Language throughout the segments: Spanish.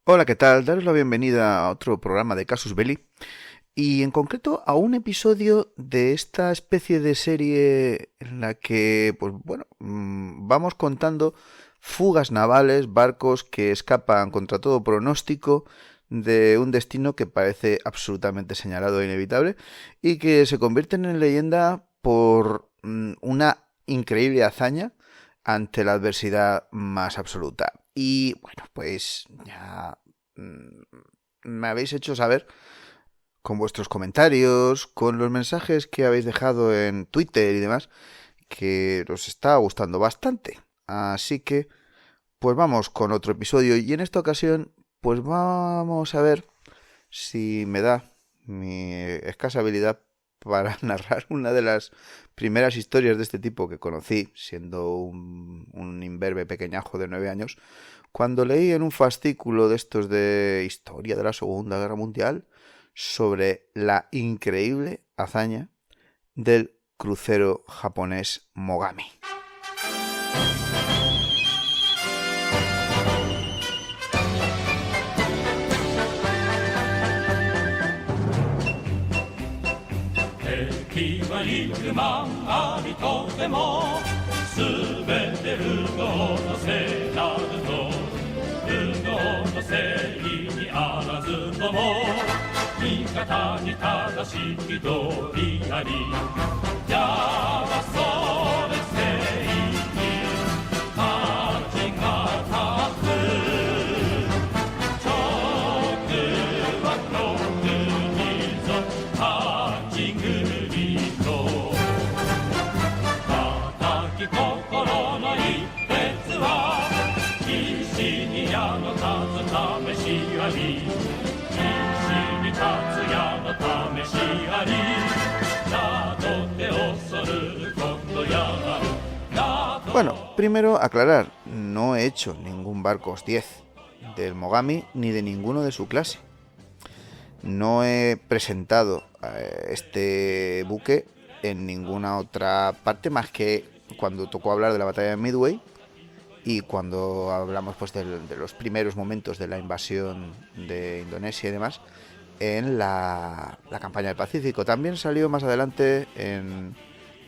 Hola, ¿qué tal? Daros la bienvenida a otro programa de Casus Belli y en concreto a un episodio de esta especie de serie en la que, pues bueno, vamos contando fugas navales, barcos que escapan contra todo pronóstico de un destino que parece absolutamente señalado e inevitable y que se convierten en leyenda por una increíble hazaña ante la adversidad más absoluta. Y bueno, pues ya mm, me habéis hecho saber con vuestros comentarios, con los mensajes que habéis dejado en Twitter y demás, que os está gustando bastante. Así que, pues vamos con otro episodio y en esta ocasión, pues vamos a ver si me da mi escasa habilidad para narrar una de las primeras historias de este tipo que conocí, siendo un imberbe pequeñajo de 9 años, cuando leí en un fascículo de estos de historia de la Segunda Guerra Mundial sobre la increíble hazaña del crucero japonés Mogami. Bueno, primero aclarar, no he hecho ningún Barcos 10 del Mogami ni de ninguno de su clase. No he presentado este buque en ninguna otra parte más que cuando tocó hablar de la batalla de Midway y cuando hablamos pues de los primeros momentos de la invasión de Indonesia y demás en la campaña del Pacífico. También salió más adelante en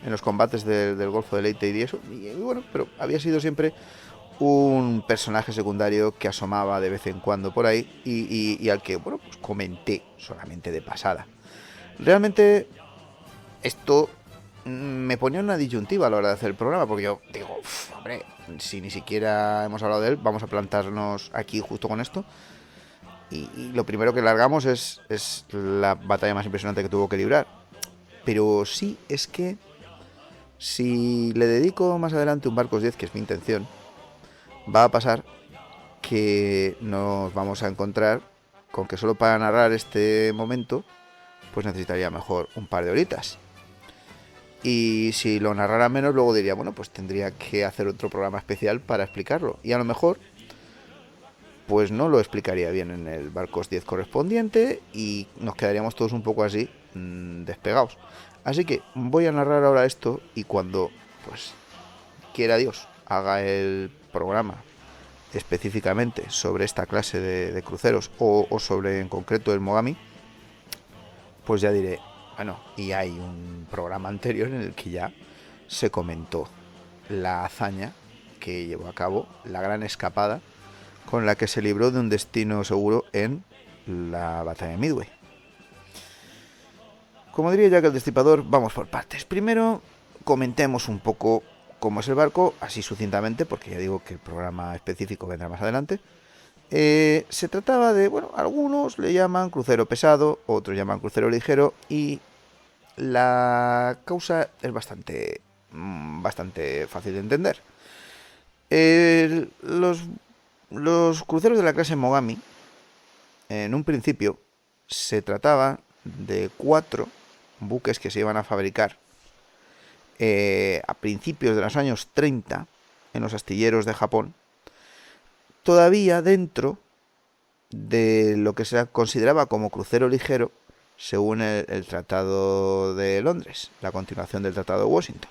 los combates del Golfo de Leyte y eso, y bueno, pero había sido siempre un personaje secundario que asomaba de vez en cuando por ahí y al que, bueno, pues comenté solamente de pasada. Realmente esto me ponía una disyuntiva a la hora de hacer el programa, porque yo digo, hombre, si ni siquiera hemos hablado de él, vamos a plantarnos aquí justo con esto. Y lo primero que largamos es la batalla más impresionante que tuvo que librar. Pero sí, es que si le dedico más adelante un Barcos 10, que es mi intención, va a pasar que nos vamos a encontrar con que solo para narrar este momento pues necesitaría mejor un par de horitas. Y si lo narrara menos, luego diría, bueno, pues tendría que hacer otro programa especial para explicarlo. Y a lo mejor, pues no lo explicaría bien en el Barcos 10 correspondiente y nos quedaríamos todos un poco así, despegados. Así que voy a narrar ahora esto y cuando, pues, quiera Dios, haga el programa específicamente sobre esta clase de cruceros o sobre en concreto el Mogami, pues ya diré, bueno, y hay un programa anterior en el que ya se comentó la hazaña que llevó a cabo, la gran escapada con la que se libró de un destino seguro en la batalla de Midway. Como diría Jack el Destripador, vamos por partes. Primero, comentemos un poco cómo es el barco, así sucintamente, porque ya digo que el programa específico vendrá más adelante. Se trataba de, bueno, algunos le llaman crucero pesado, otros llaman crucero ligero y la causa es bastante fácil de entender. Eh, los, los cruceros de la clase Mogami, en un principio, se trataba de 4 buques que se iban a fabricar a principios de los años 30 en los astilleros de Japón, todavía dentro de lo que se consideraba como crucero ligero según el Tratado de Londres, la continuación del Tratado de Washington.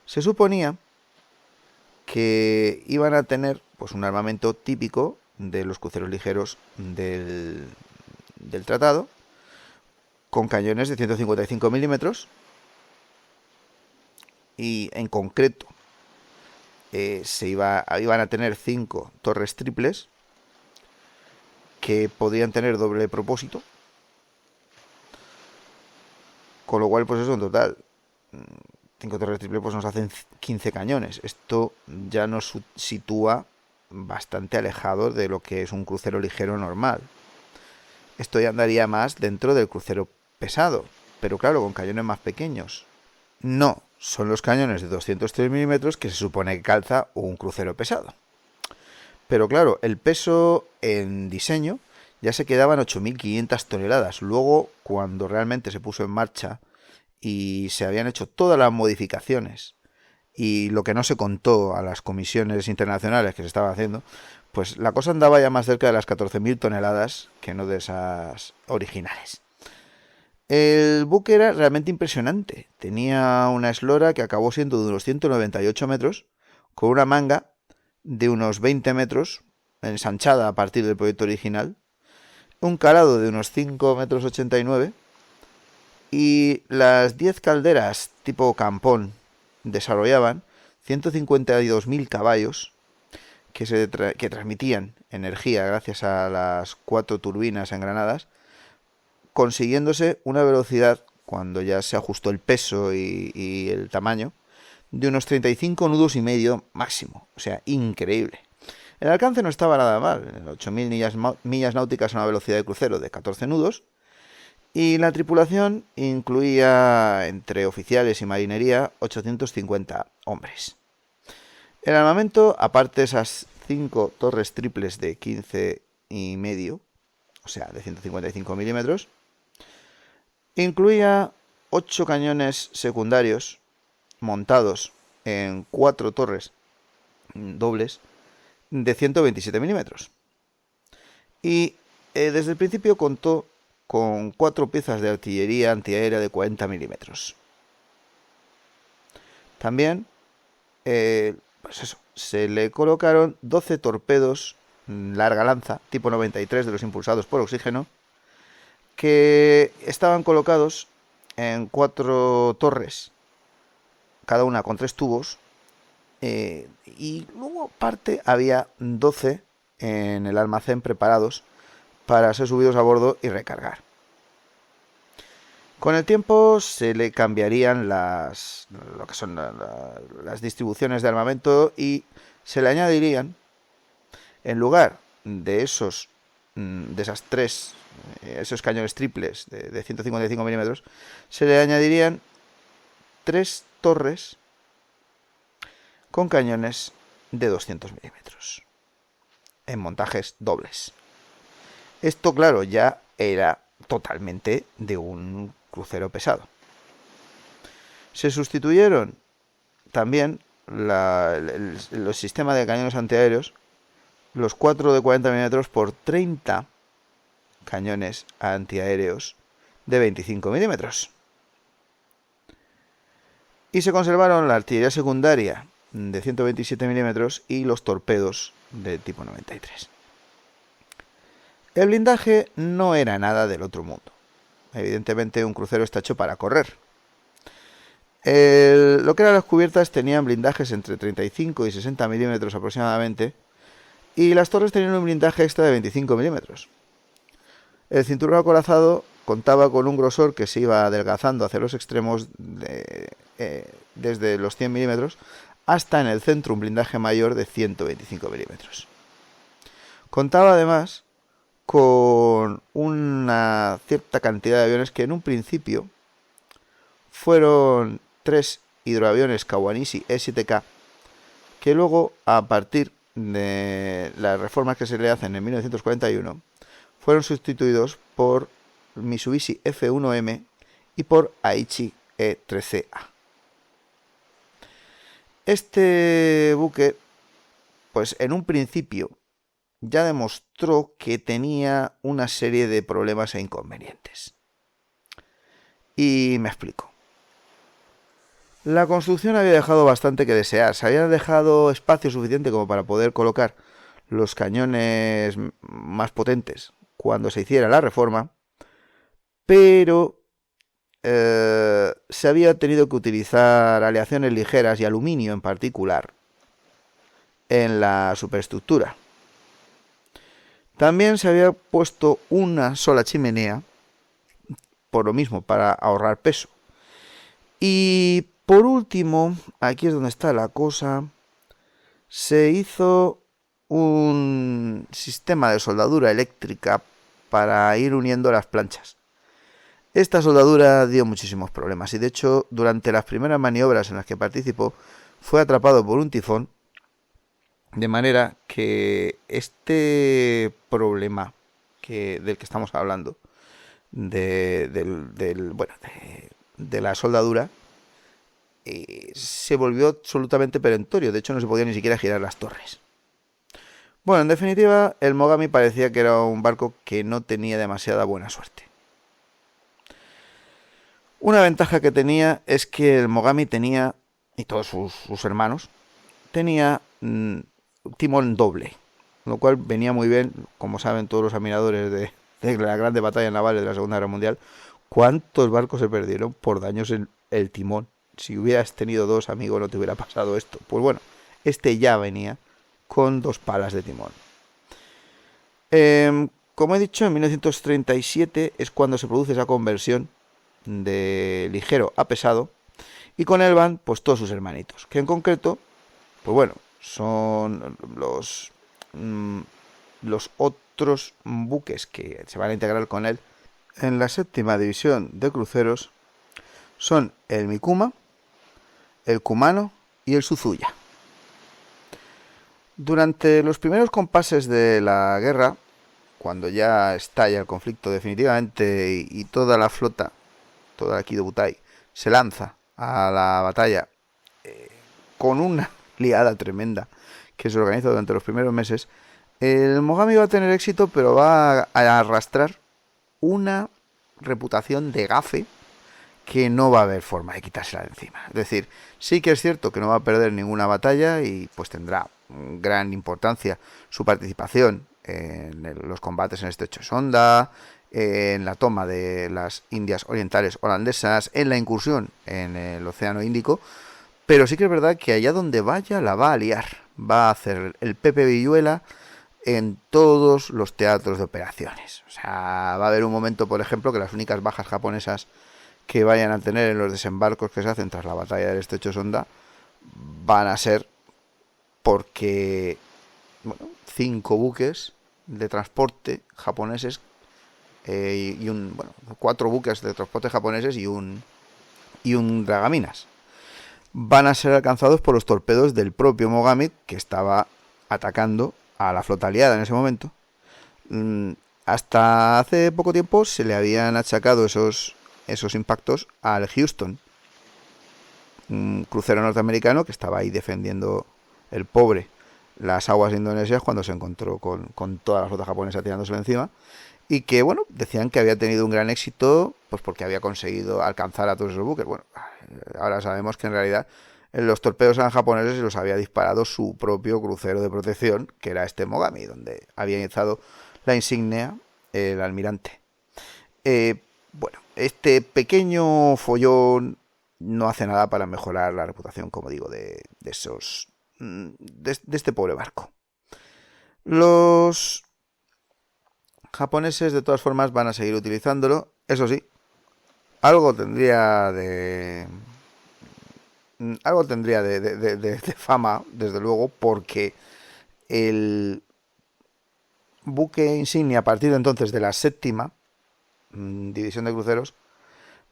Se suponía que iban a tener pues un armamento típico de los cruceros ligeros del tratado, con cañones de 155 milímetros, y en concreto iban a tener 5 torres triples que podrían tener doble propósito, con lo cual pues eso en total 5 torres triples pues nos hacen 15 cañones. Esto ya nos sitúa bastante alejado de lo que es un crucero ligero normal. Esto ya andaría más dentro del crucero pesado, pero claro, con cañones más pequeños. No, son los cañones de 203 milímetros que se supone que calza un crucero pesado. Pero claro, el peso en diseño ya se quedaban 8.500 toneladas. Luego, cuando realmente se puso en marcha y se habían hecho todas las modificaciones y lo que no se contó a las comisiones internacionales que se estaba haciendo, pues la cosa andaba ya más cerca de las 14.000 toneladas que no de esas originales. El buque era realmente impresionante. Tenía una eslora que acabó siendo de unos 198 metros, con una manga de unos 20 metros, ensanchada a partir del proyecto original, un calado de unos 5,89 metros, y las 10 calderas tipo campón desarrollaban 152.000 caballos que transmitían energía gracias a las 4 turbinas engranadas, consiguiéndose una velocidad, cuando ya se ajustó el peso y el tamaño, de unos 35 nudos y medio máximo. O sea, increíble. El alcance no estaba nada mal, 8.000 millas náuticas a una velocidad de crucero de 14 nudos, y la tripulación incluía, entre oficiales y marinería, 850 hombres. El armamento, aparte de esas 5 torres triples de 15,5, o sea, de 155 milímetros, incluía 8 cañones secundarios montados en 4 torres dobles de 127 milímetros. Y desde el principio contó con 4 piezas de artillería antiaérea de 40 milímetros. También, se le colocaron 12 torpedos larga lanza, tipo 93 de los impulsados por oxígeno, que estaban colocados en 4 torres, cada una con 3 tubos, y luego aparte había 12 en el almacén preparados para ser subidos a bordo y recargar. Con el tiempo se le cambiarían las distribuciones de armamento y se le añadirían, en lugar de esos cañones triples de 155 milímetros, se le añadirían 3 torres con cañones de 200 milímetros en montajes dobles. Esto, claro, ya era totalmente de un crucero pesado. Se sustituyeron también los sistemas de cañones antiaéreos, los 4 de 40 milímetros, por 30 cañones antiaéreos de 25 milímetros. Y se conservaron la artillería secundaria de 127 milímetros y los torpedos de tipo 93. El blindaje no era nada del otro mundo. Evidentemente un crucero está hecho para correr. Lo que eran las cubiertas tenían blindajes entre 35 y 60 milímetros aproximadamente, y las torres tenían un blindaje extra de 25 milímetros. El cinturón acorazado contaba con un grosor que se iba adelgazando hacia los extremos desde los 100 milímetros hasta en el centro un blindaje mayor de 125 milímetros. Contaba además con una cierta cantidad de aviones que en un principio fueron 3 hidroaviones Kawanishi E-7K, que luego, a partir de las reformas que se le hacen en 1941, fueron sustituidos por Mitsubishi F-1M y por Aichi E-13A. Este buque, pues en un principio, ya demostró que tenía una serie de problemas e inconvenientes. Y me explico. La construcción había dejado bastante que desear. Se había dejado espacio suficiente como para poder colocar los cañones más potentes cuando se hiciera la reforma, pero se había tenido que utilizar aleaciones ligeras y aluminio en particular en la superestructura. También se había puesto una sola chimenea, por lo mismo, para ahorrar peso. Y por último, aquí es donde está la cosa, se hizo un sistema de soldadura eléctrica para ir uniendo las planchas. Esta soldadura dio muchísimos problemas y de hecho durante las primeras maniobras en las que participó fue atrapado por un tifón, de manera que este problema del que estamos hablando, de la soldadura, se volvió absolutamente perentorio. De hecho no se podía ni siquiera girar las torres. Bueno, en definitiva, el Mogami parecía que era un barco que no tenía demasiada buena suerte. Una ventaja que tenía es que el Mogami tenía, y todos sus hermanos, tenía timón doble, lo cual venía muy bien, como saben todos los admiradores de la grande batalla naval de la Segunda Guerra Mundial. ¿Cuántos barcos se perdieron por daños en el timón? Si hubieras tenido dos, amigos, no te hubiera pasado esto. Pues bueno, este ya venía con dos palas de timón. Como he dicho, en 1937 es cuando se produce esa conversión de ligero a pesado, y con él van pues todos sus hermanitos, que en concreto, pues bueno, son los otros buques que se van a integrar con él en la séptima división de cruceros. Son el Mikuma, el Kumano y el Suzuya. Durante los primeros compases de la guerra, cuando ya estalla el conflicto definitivamente y toda la flota, toda la Kido Butai, se lanza a la batalla con una liada tremenda que se organiza durante los primeros meses, el Mogami va a tener éxito, pero va a arrastrar una reputación de gafe que no va a haber forma de quitársela de encima. Es decir, sí que es cierto que no va a perder ninguna batalla y pues tendrá gran importancia su participación en los combates en el estrecho de Sonda, en la toma de las Indias Orientales holandesas, en la incursión en el Océano Índico, pero sí que es verdad que allá donde vaya la va a liar, va a hacer el Pepe Villuela en todos los teatros de operaciones. O sea, va a haber un momento, por ejemplo, que las únicas bajas japonesas que vayan a tener en los desembarcos que se hacen tras la batalla del estrecho de Sonda van a ser porque 5 buques de transporte japoneses y 4 buques de transporte japoneses y un dragaminas van a ser alcanzados por los torpedos del propio Mogami, que estaba atacando a la flota aliada en ese momento. Hasta hace poco tiempo se le habían achacado esos impactos al Houston, un crucero norteamericano que estaba ahí defendiendo el pobre las aguas de Indonesia cuando se encontró con toda la flota japonesa tirándose encima, y que bueno, decían que había tenido un gran éxito pues porque había conseguido alcanzar a todos esos buques. Bueno, ahora sabemos que en realidad los torpedos eran japoneses y los había disparado su propio crucero de protección, que era este Mogami, donde había izado la insignia el almirante. Bueno, este pequeño follón no hace nada para mejorar la reputación, como digo, de este pobre barco. Los japoneses de todas formas van a seguir utilizándolo. Eso sí, algo tendría de fama, desde luego, porque el buque insignia a partir de entonces de la séptima división de cruceros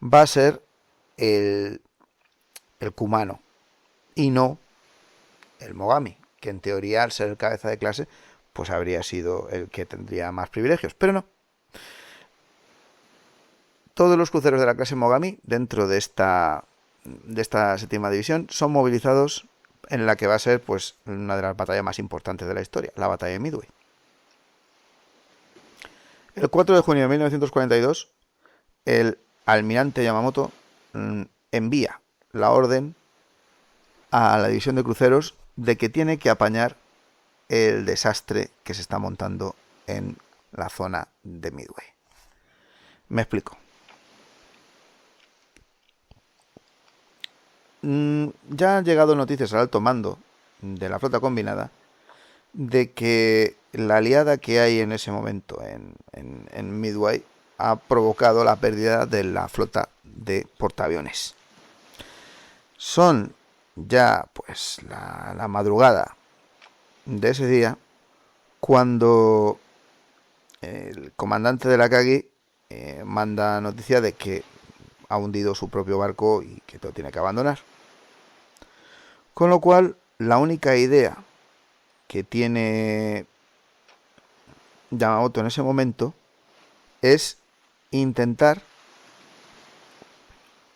va a ser el Kumano y no el Mogami, que en teoría, al ser el cabeza de clase, pues habría sido el que tendría más privilegios, pero no. Todos los cruceros de la clase Mogami, dentro de esta séptima división, son movilizados en la que va a ser pues una de las batallas más importantes de la historia, la batalla de Midway. El 4 de junio de 1942, el almirante Yamamoto envía la orden a la división de cruceros de que tiene que apañar el desastre que se está montando en la zona de Midway. Me explico. Ya han llegado noticias al alto mando de la flota combinada de que la aliada que hay en ese momento en Midway ha provocado la pérdida de la flota de portaaviones. Son ya pues la madrugada de ese día cuando el comandante de la Akagi manda noticia de que ha hundido su propio barco y que todo tiene que abandonar. Con lo cual, la única idea que tiene Yamamoto en ese momento es intentar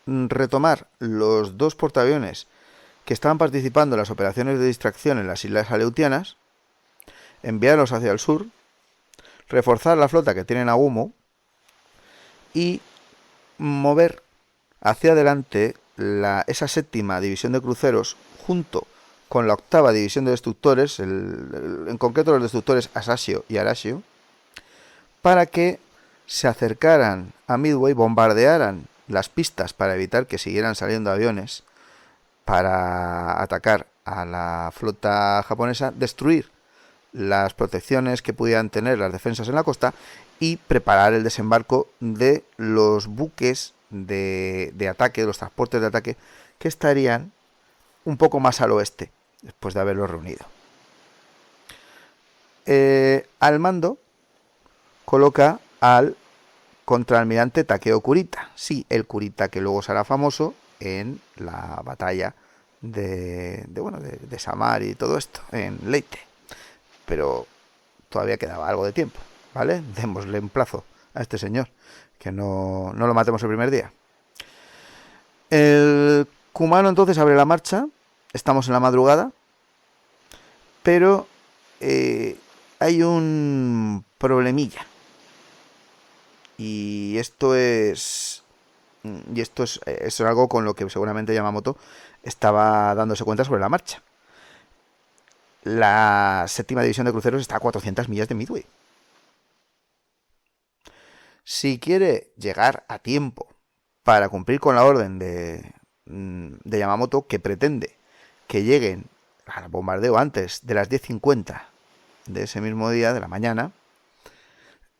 retomar los dos portaaviones que estaban participando en las operaciones de distracción en las Islas Aleutianas, enviarlos hacia el sur, reforzar la flota que tiene en Nagumo y mover hacia adelante esa séptima división de cruceros junto con la octava división de destructores, en concreto los destructores Asashio y Arashio, para que se acercaran a Midway, bombardearan las pistas para evitar que siguieran saliendo aviones para atacar a la flota japonesa, destruir las protecciones que pudieran tener las defensas en la costa y preparar el desembarco de los buques de ataque, de los transportes de ataque que estarían un poco más al oeste después de haberlos reunido. Al mando coloca al contraalmirante Takeo Kurita, sí, el Kurita que luego será famoso en la batalla de Samar y todo esto, en Leyte. Pero todavía quedaba algo de tiempo, ¿vale? Démosle un plazo a este señor, que no lo matemos el primer día. El Kumano entonces abre la marcha, estamos en la madrugada, pero hay un problemilla. Y esto es algo con lo que seguramente Yamamoto estaba dándose cuenta sobre la marcha. La séptima división de cruceros está a 400 millas de Midway. Si quiere llegar a tiempo para cumplir con la orden de Yamamoto, que pretende que lleguen al bombardeo antes de las 10:50 de ese mismo día, de la mañana,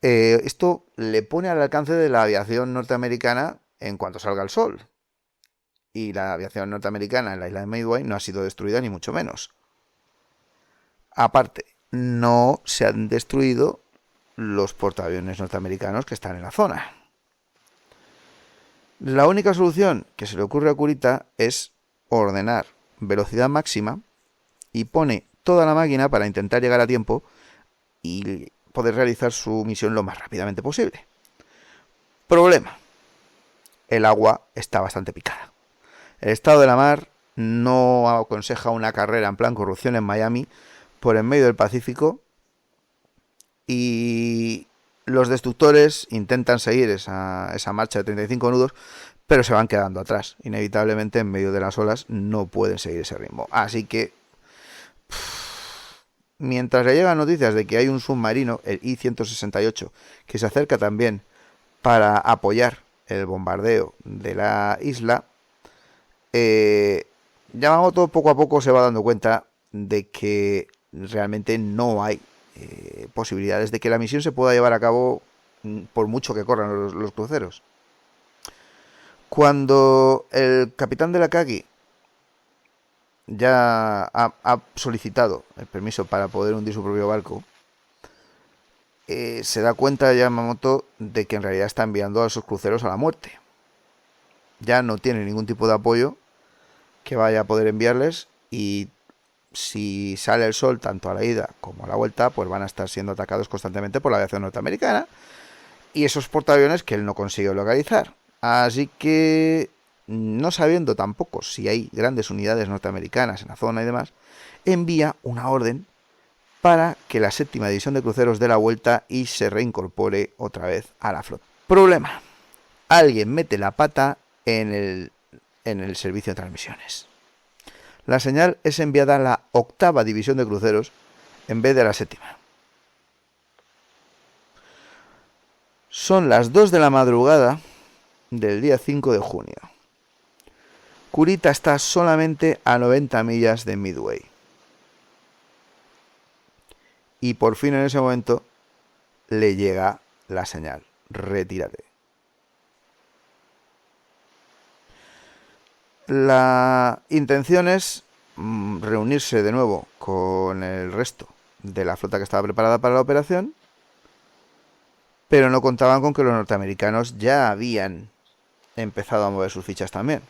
esto le pone al alcance de la aviación norteamericana en cuanto salga el sol. Y la aviación norteamericana en la isla de Midway no ha sido destruida ni mucho menos. Aparte, no se han destruido los portaaviones norteamericanos que están en la zona. La única solución que se le ocurre a Kurita es ordenar velocidad máxima y pone toda la máquina para intentar llegar a tiempo y poder realizar su misión lo más rápidamente posible. Problema: el agua está bastante picada. El estado de la mar no aconseja una carrera en plan corrupción en Miami por en medio del Pacífico, y los destructores intentan seguir esa marcha de 35 nudos, pero se van quedando atrás. Inevitablemente, en medio de las olas, no pueden seguir ese ritmo. Así que, mientras le llegan noticias de que hay un submarino, el I-168, que se acerca también para apoyar el bombardeo de la isla, Yamamoto poco a poco se va dando cuenta de que realmente no hay posibilidades de que la misión se pueda llevar a cabo por mucho que corran los cruceros. Cuando el capitán de la Akagi ya ha solicitado el permiso para poder hundir su propio barco, se da cuenta Yamamoto de que en realidad está enviando a esos cruceros a la muerte. Ya no tiene ningún tipo de apoyo que vaya a poder enviarles, y si sale el sol tanto a la ida como a la vuelta, pues van a estar siendo atacados constantemente por la aviación norteamericana y esos portaaviones que él no consigue localizar. Así que, no sabiendo tampoco si hay grandes unidades norteamericanas en la zona y demás, envía una orden para que la séptima división de cruceros dé la vuelta y se reincorpore otra vez a la flota. Problema: alguien mete la pata en el servicio de transmisiones. la señal es enviada a la 8ª división de cruceros en vez de la 7ª. Son las 2 de la madrugada del día 5 de junio. Kurita está solamente a 90 millas de Midway. Y por fin en ese momento le llega la señal: retírate. La intención es reunirse de nuevo con el resto de la flota que estaba preparada para la operación, pero no contaban con que los norteamericanos ya habían empezado a mover sus fichas también.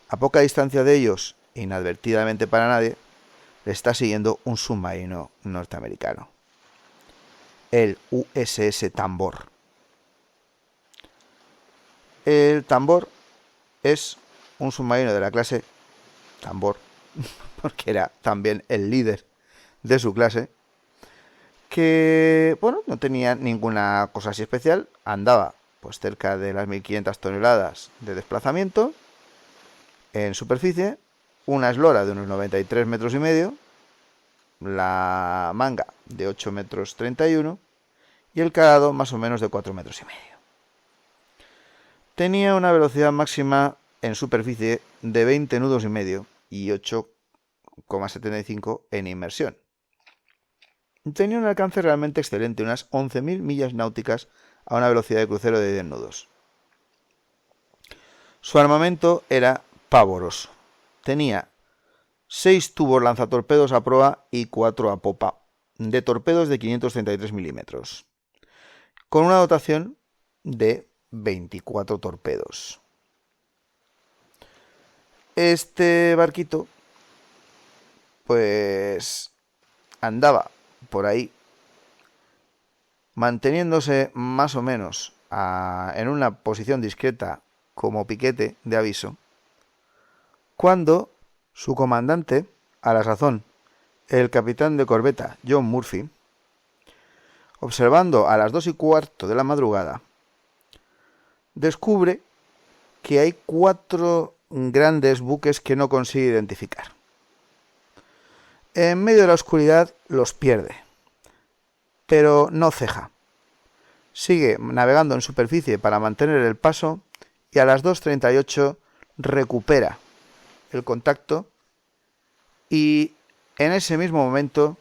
A poca distancia de ellos, inadvertidamente para nadie, le está siguiendo un submarino norteamericano, el USS Tambor. El Tambor es un submarino de la clase Tambor, porque era también el líder de su clase, que, bueno, no tenía ninguna cosa así especial, andaba pues cerca de las 1500 toneladas de desplazamiento en superficie, una eslora de unos 93 metros y medio, la manga de 8 metros 31 y el calado más o menos de 4 metros y medio. Tenía una velocidad máxima en superficie de 20 nudos y medio y 8,75 en inmersión. Tenía un alcance realmente excelente, unas 11.000 millas náuticas a una velocidad de crucero de 10 nudos. Su armamento era pavoroso. Tenía 6 tubos lanzatorpedos a proa y 4 a popa, de torpedos de 533 milímetros, con una dotación de 24 torpedos. Este barquito, pues, andaba por ahí, manteniéndose más o menos en una posición discreta como piquete de aviso, cuando su comandante, a la sazón, el capitán de corbeta John Murphy, observando a las 2:15 de la madrugada, descubre que hay 4 grandes buques que no consigue identificar. En medio de la oscuridad los pierde, pero no ceja. Sigue navegando en superficie para mantener el paso y a las 2:38 recupera el contacto, y en ese mismo momento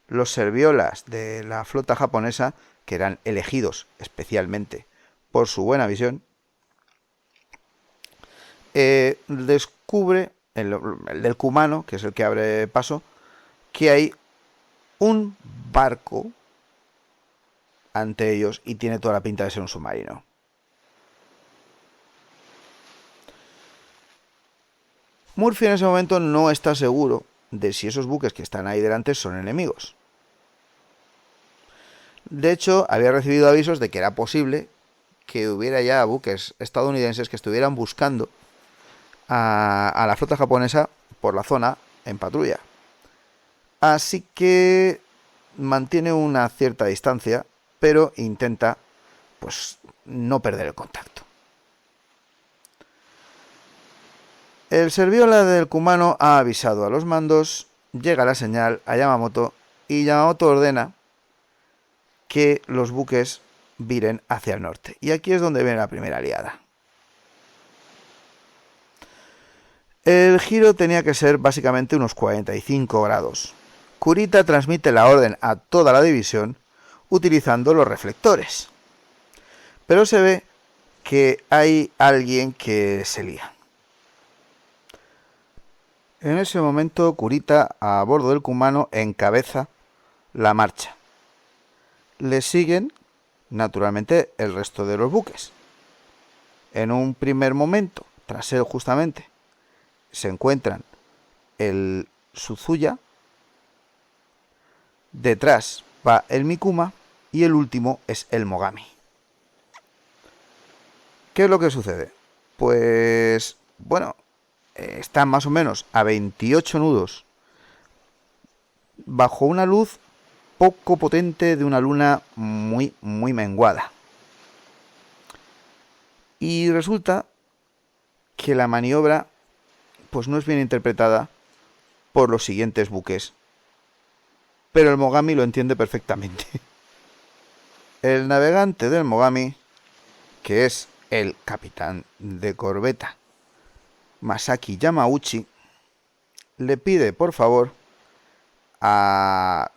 los serviolas de la flota japonesa, que eran elegidos especialmente por su buena visión, descubre, el del Kumano, que es el que abre paso, que hay un barco ante ellos y tiene toda la pinta de ser un submarino. Murphy en ese momento no está seguro de si esos buques que están ahí delante son enemigos. De hecho, había recibido avisos de que era posible que hubiera ya buques estadounidenses que estuvieran buscando a la flota japonesa por la zona en patrulla. Así que mantiene una cierta distancia, pero intenta, pues, no perder el contacto. El serviola del Kumano ha avisado a los mandos, llega la señal a Yamamoto y Yamamoto ordena que los buques viren hacia el norte. Y aquí es donde viene la primera liada. El giro tenía que ser básicamente unos 45 grados. Kurita transmite la orden a toda la división utilizando los reflectores. Pero se ve que hay alguien que se lía. En ese momento, Kurita, a bordo del Kumano, encabeza la marcha. Le siguen, naturalmente, el resto de los buques. En un primer momento, tras él justamente, se encuentran el Suzuya, detrás va el Mikuma y el último es el Mogami. ¿Qué es lo que sucede? Pues, bueno, están más o menos a 28 nudos bajo una luz poco potente de una luna muy menguada. Y resulta que la maniobra pues no es bien interpretada por los siguientes buques. Pero el Mogami lo entiende perfectamente. El navegante del Mogami, que es el capitán de corbeta Masaki Yamauchi, le pide por favor al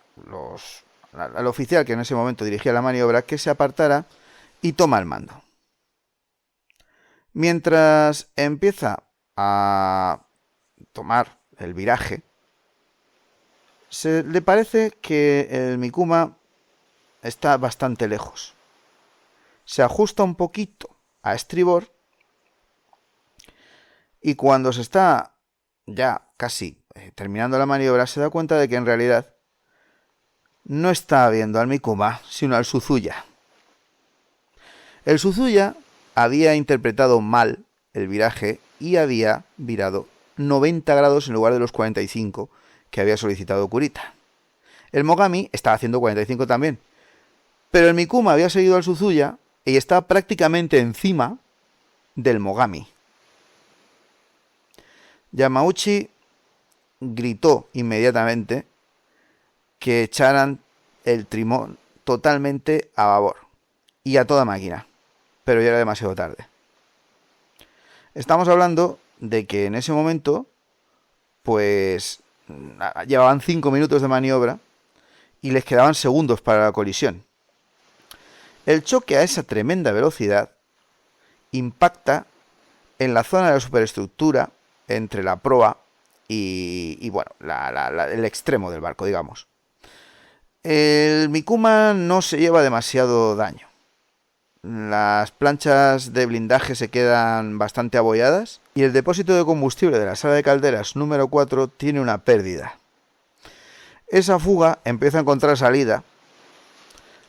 oficial que en ese momento dirigía la maniobra que se apartara y toma el mando. Mientras empieza a tomar el viraje, se le parece que el Mikuma está bastante lejos. Se ajusta un poquito a estribor y cuando se está ya casi terminando la maniobra se da cuenta de que en realidad no está viendo al Mikuma sino al Suzuya. El Suzuya había interpretado mal el viraje y había virado 90 grados en lugar de los 45 que había solicitado Kurita. El Mogami estaba haciendo 45 también, pero el Mikuma había seguido al Suzuya y estaba prácticamente encima del Mogami. Yamauchi gritó inmediatamente que echaran el timón totalmente a babor y a toda máquina, pero ya era demasiado tarde. Estamos hablando de que en ese momento, pues, llevaban 5 minutos de maniobra y les quedaban segundos para la colisión. El choque a esa tremenda velocidad impacta en la zona de la superestructura entre la proa y bueno, el extremo del barco, digamos. El Mikuma no se lleva demasiado daño. Las planchas de blindaje se quedan bastante abolladas y el depósito de combustible de la sala de calderas número 4 tiene una pérdida. Esa fuga empieza a encontrar salida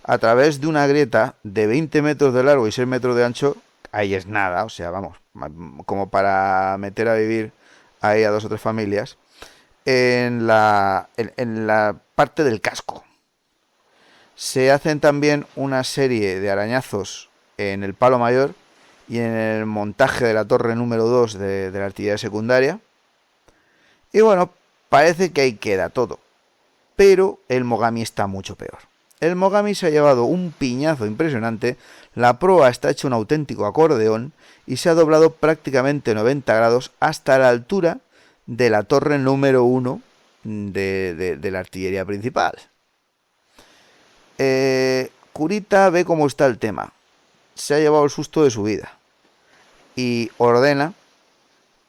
a través de una grieta de 20 metros de largo y 6 metros de ancho. Ahí es nada, o sea, vamos, como para meter a vivir ahí a 2 o 3 familias, en la parte del casco. Se hacen también una serie de arañazos en el palo mayor y en el montaje de la torre número 2 de la artillería secundaria. Y bueno, parece que ahí queda todo. Pero el Mogami está mucho peor. El Mogami se ha llevado un piñazo impresionante, la proa está hecha un auténtico acordeón y se ha doblado prácticamente 90 grados hasta la altura de la torre número 1 de la artillería principal. Kurita ve cómo está el tema. Se ha llevado el susto de su vida y ordena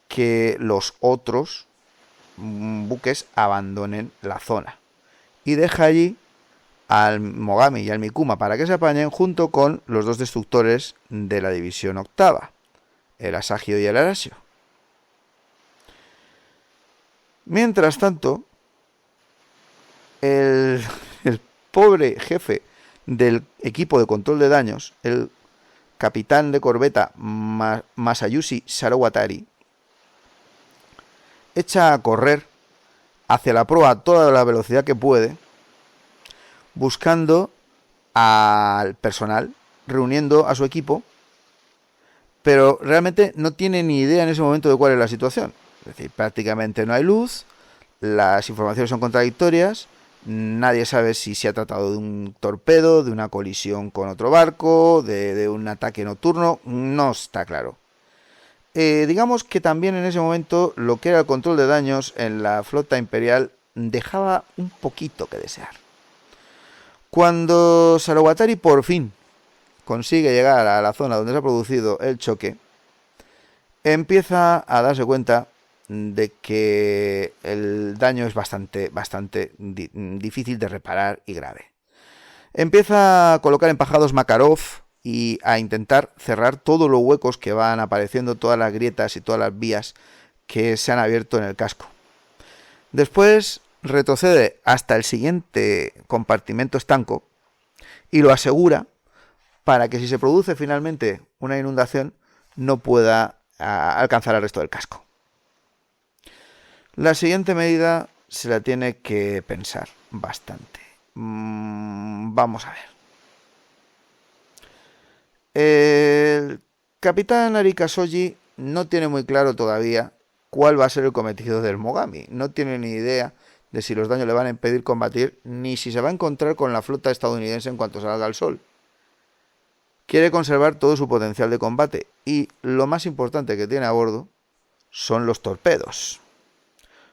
que los otros buques abandonen la zona y deja allí al Mogami y al Mikuma para que se apañen junto con los 2 destructores de la división octava, el Asagio y el Arasio. Mientras tanto, el pobre jefe del equipo de control de daños, el capitán de corbeta Masayushi Sarawatari, echa a correr hacia la proa a toda la velocidad que puede, buscando al personal, reuniendo a su equipo, pero realmente no tiene ni idea en ese momento de cuál es la situación. Es decir, prácticamente no hay luz, las informaciones son contradictorias, nadie sabe si se ha tratado de un torpedo, de una colisión con otro barco, de un ataque nocturno, no está claro. Digamos que también en ese momento lo que era el control de daños en la flota imperial dejaba un poquito que desear. Cuando Sarawatari por fin consigue llegar a la zona donde se ha producido el choque, empieza a darse cuenta de que el daño es bastante difícil de reparar y grave. Empieza a colocar empajados Makarov y a intentar cerrar todos los huecos que van apareciendo, todas las grietas y todas las vías que se han abierto en el casco. Después retrocede hasta el siguiente compartimento estanco y lo asegura para que si se produce finalmente una inundación no pueda alcanzar el resto del casco. La siguiente medida se la tiene que pensar bastante. Vamos a ver. El capitán Arika Soji no tiene muy claro todavía cuál va a ser el cometido del Mogami. No tiene ni idea de si los daños le van a impedir combatir, ni si se va a encontrar con la flota estadounidense en cuanto salga al sol. Quiere conservar todo su potencial de combate, y lo más importante que tiene a bordo son los torpedos.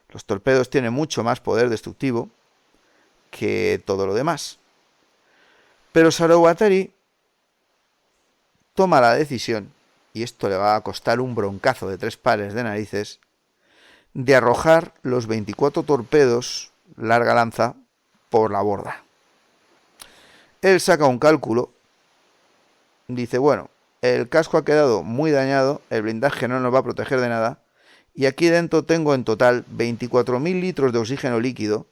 Los torpedos tienen mucho más poder destructivo que todo lo demás. Pero Saruwatari toma la decisión, y esto le va a costar un broncazo de 3 pares de narices, de arrojar los 24 torpedos larga lanza por la borda. Él saca un cálculo, dice, bueno, el casco ha quedado muy dañado, el blindaje no nos va a proteger de nada, y aquí dentro tengo en total 24.000 litros de oxígeno líquido,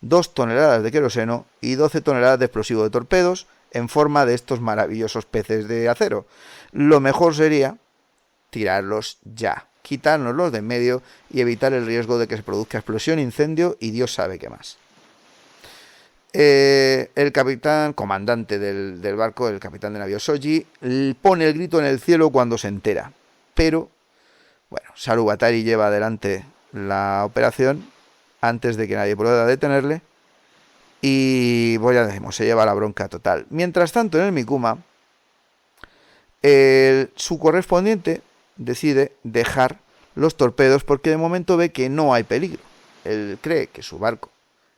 2 toneladas de queroseno y 12 toneladas de explosivo de torpedos en forma de estos maravillosos peces de acero. Lo mejor sería tirarlos ya, quitárnoslos de en medio y evitar el riesgo de que se produzca explosión, incendio y Dios sabe qué más. El capitán, comandante del barco, el capitán de navío Shoji, pone el grito en el cielo cuando se entera. Pero, bueno, Saruwatari lleva adelante la operación antes de que nadie pueda detenerle. Y, pues ya decimos, se lleva la bronca total. Mientras tanto, en el Mikuma, su correspondiente decide dejar los torpedos porque de momento ve que no hay peligro. Él cree que su barco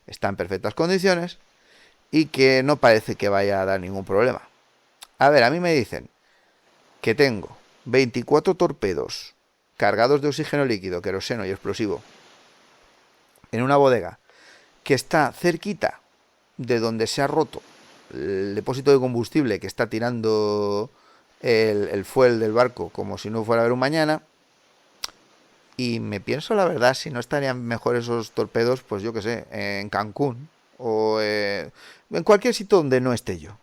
está en perfectas condiciones y que no parece que vaya a dar ningún problema. A ver, a mí me dicen que tengo 24 torpedos cargados de oxígeno líquido, queroseno y explosivo en una bodega que está cerquita de donde se ha roto el depósito de combustible que está tirando el fuel del barco como si no fuera a haber un mañana. Y me pienso, la verdad, si no estarían mejor esos torpedos, pues yo que sé, en Cancún o en cualquier sitio donde no esté yo.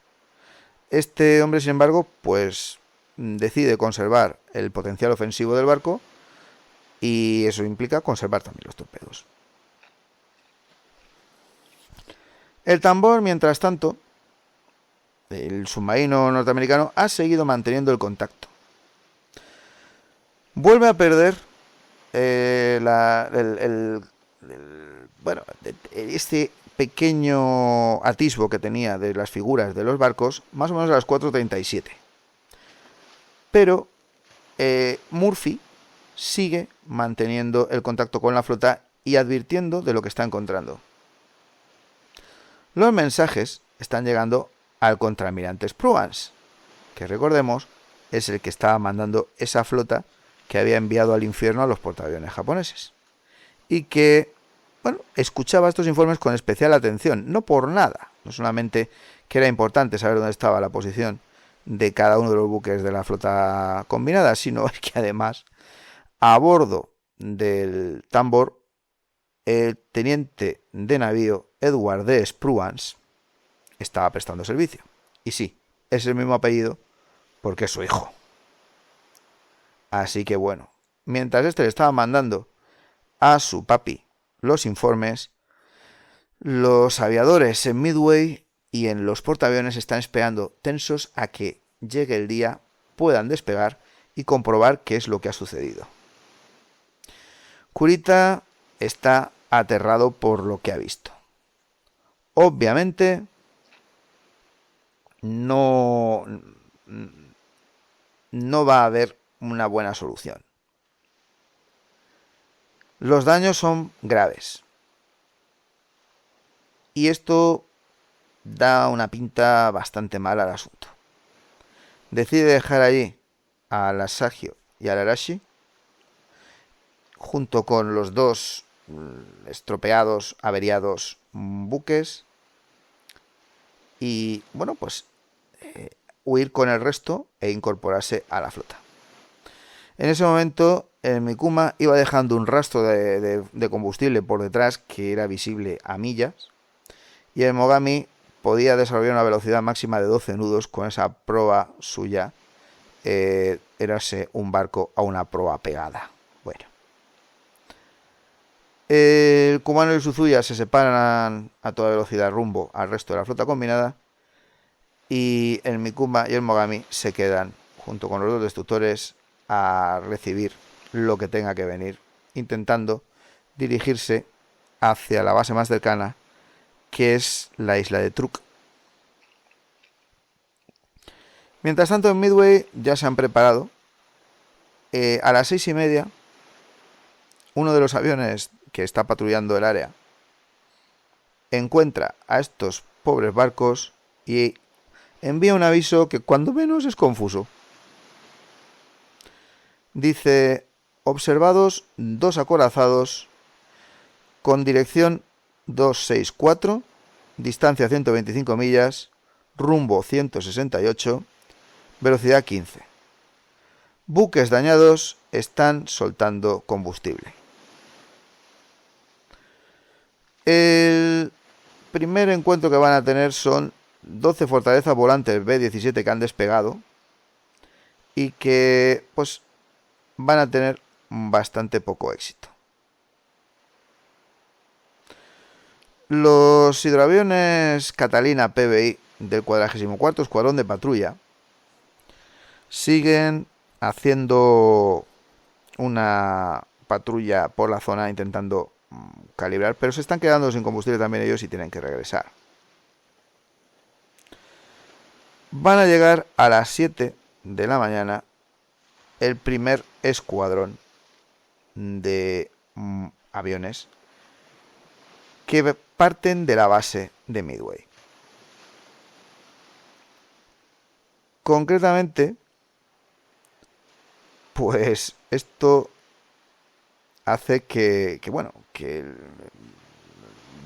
Este hombre, sin embargo, pues decide conservar el potencial ofensivo del barco y eso implica conservar también los torpedos. El tambor, mientras tanto, el submarino norteamericano ha seguido manteniendo el contacto. Vuelve a perder este pequeño atisbo que tenía de las figuras de los barcos, más o menos a las 4:37. Pero Murphy sigue manteniendo el contacto con la flota y advirtiendo de lo que está encontrando. Los mensajes están llegando al contraalmirante Spruance, que recordemos es el que estaba mandando esa flota que había enviado al infierno a los portaaviones japoneses. Y que, bueno, escuchaba estos informes con especial atención, no por nada, no solamente que era importante saber dónde estaba la posición de cada uno de los buques de la flota combinada, sino que además, a bordo del tambor, el teniente de navío Edward D. Spruance estaba prestando servicio. Y sí, es el mismo apellido porque es su hijo. Así que bueno, mientras este le estaba mandando a su papi los informes, los aviadores en Midway y en los portaaviones están esperando tensos a que llegue el día, puedan despegar y comprobar qué es lo que ha sucedido. Kurita está aterrado por lo que ha visto. Obviamente no va a haber una buena solución. Los daños son graves. Y esto da una pinta bastante mala al asunto. Decide dejar allí al Asagio y al Arashi, junto con los dos estropeados, averiados buques, y bueno, pues huir con el resto e incorporarse a la flota. En ese momento el Mikuma iba dejando un rastro de combustible por detrás que era visible a millas, y el Mogami podía desarrollar una velocidad máxima de 12 nudos con esa proa suya, érase un barco a una proa pegada. Bueno, el Kumano y el Suzuya se separan a toda velocidad rumbo al resto de la flota combinada, y el Mikuma y el Mogami se quedan junto con los dos destructores a recibir lo que tenga que venir intentando dirigirse hacia la base más cercana, que es la isla de Truk. Mientras tanto, en Midway ya se han preparado. A las 6:30, uno de los aviones que está patrullando el área encuentra a estos pobres barcos y envía un aviso que cuando menos es confuso. Dice: observados 2 acorazados con dirección 264, distancia 125 millas, rumbo 168, velocidad 15. Buques dañados están soltando combustible. El primer encuentro que van a tener son 12 fortalezas volantes B-17 que han despegado y que pues van a tener bastante poco éxito. Los hidroaviones Catalina PBI del 44º Escuadrón de Patrulla siguen haciendo una patrulla por la zona intentando calibrar, pero se están quedando sin combustible también ellos y tienen que regresar. Van a llegar a las 7 de la mañana el primer escuadrón de aviones que parten de la base de Midway. Concretamente, pues esto hace que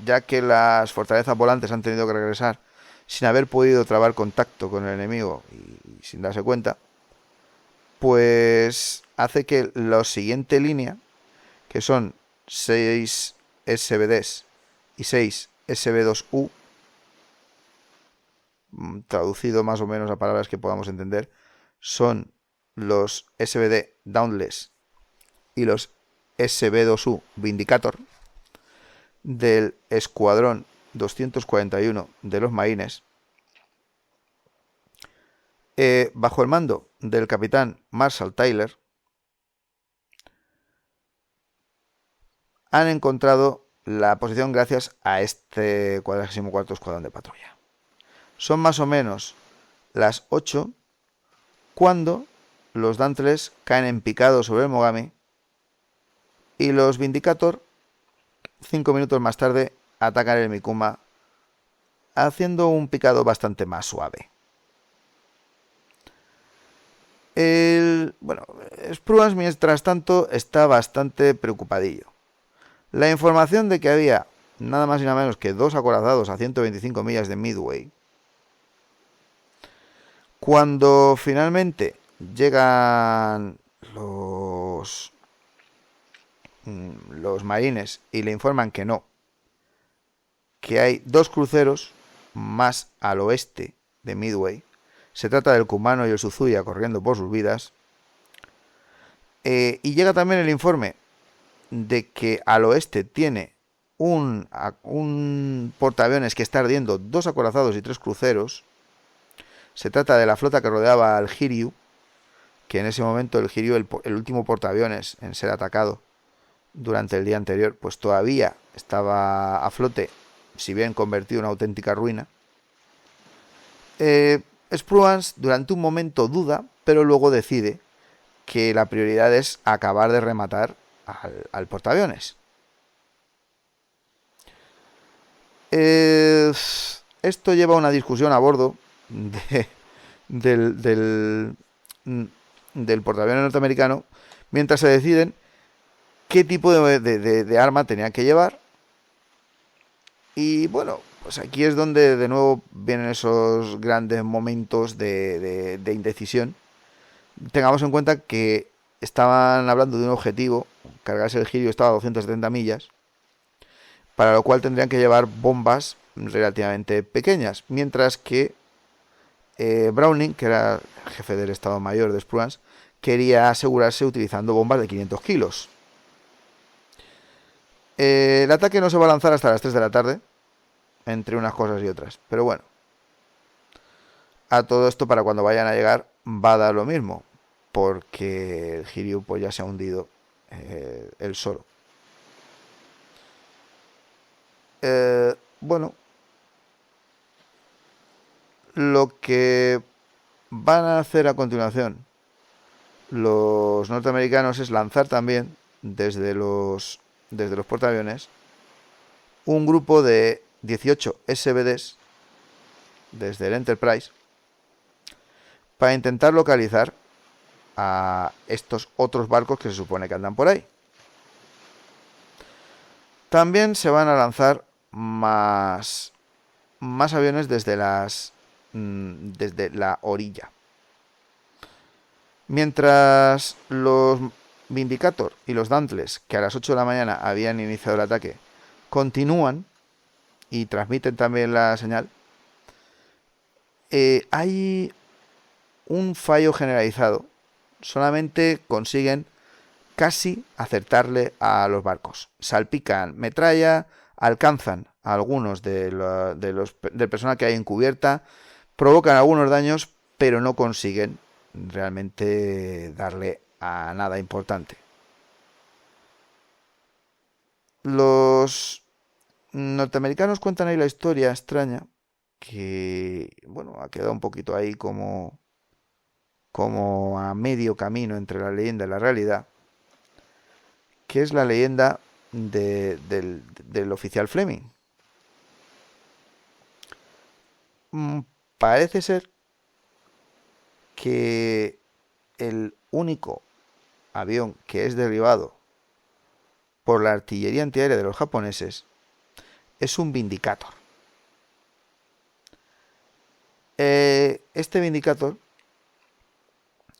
ya que las fortalezas volantes han tenido que regresar sin haber podido trabar contacto con el enemigo y sin darse cuenta, pues hace que la siguiente línea, que son 6 SBDs y 6 SB2U, traducido más o menos a palabras que podamos entender, son los SBD Dauntless y los SB2U Vindicator del escuadrón 241 de los Marines, bajo el mando del capitán Marshall Tyler, han encontrado la posición gracias a este 44º Escuadrón de Patrulla. Son más o menos las 8 cuando los Dauntless caen en picado sobre el Mogami y los Vindicator, 5 minutos más tarde, atacan el Mikuma haciendo un picado bastante más suave. Spruance, mientras tanto, está bastante preocupadillo. La información de que había nada más y nada menos que 2 acorazados a 125 millas de Midway, cuando finalmente llegan los marines y le informan que no, que hay 2 cruceros más al oeste de Midway, se trata del Kumano y el Suzuya corriendo por sus vidas, y llega también el informe de que al oeste tiene un portaaviones que está ardiendo 2 acorazados y 3 cruceros. Se trata de la flota que rodeaba al Hiryu, que en ese momento el Hiryu, el último portaaviones en ser atacado durante el día anterior, pues todavía estaba a flote, si bien convertido en una auténtica ruina. Spruance durante un momento duda, pero luego decide que la prioridad es acabar de rematar al portaaviones. Esto lleva a una discusión a bordo del portaaviones norteamericano mientras se deciden qué tipo de arma tenían que llevar. Y bueno, pues aquí es donde de nuevo vienen esos grandes momentos de indecisión. Tengamos en cuenta que estaban hablando de un objetivo, cargarse el Hiryu estaba a 270 millas, para lo cual tendrían que llevar bombas relativamente pequeñas, mientras que Browning, que era el jefe del Estado Mayor de Spruance, quería asegurarse utilizando bombas de 500 kilos. El ataque no se va a lanzar hasta las 3 de la tarde, entre unas cosas y otras, pero bueno, a todo esto para cuando vayan a llegar va a dar lo mismo, porque el Hiryu pues ya se ha hundido él solo. Bueno, lo que van a hacer a continuación los norteamericanos es lanzar también desde los portaaviones un grupo de 18 SBDs desde el Enterprise para intentar localizar a estos otros barcos que se supone que andan por ahí. También se van a lanzar más aviones desde la orilla. Mientras los Vindicator y los Dauntless, que a las 8 de la mañana habían iniciado el ataque, continúan y transmiten también la señal, hay un fallo generalizado. Solamente consiguen casi acertarle a los barcos. Salpican metralla, alcanzan a algunos del personal que hay en cubierta, provocan algunos daños, pero no consiguen realmente darle a nada importante. Los norteamericanos cuentan ahí la historia extraña que, bueno, ha quedado un poquito ahí como a medio camino entre la leyenda y la realidad, que es la leyenda del oficial Fleming. Parece ser que el único avión que es derribado por la artillería antiaérea de los japoneses es un Vindicator. Este Vindicator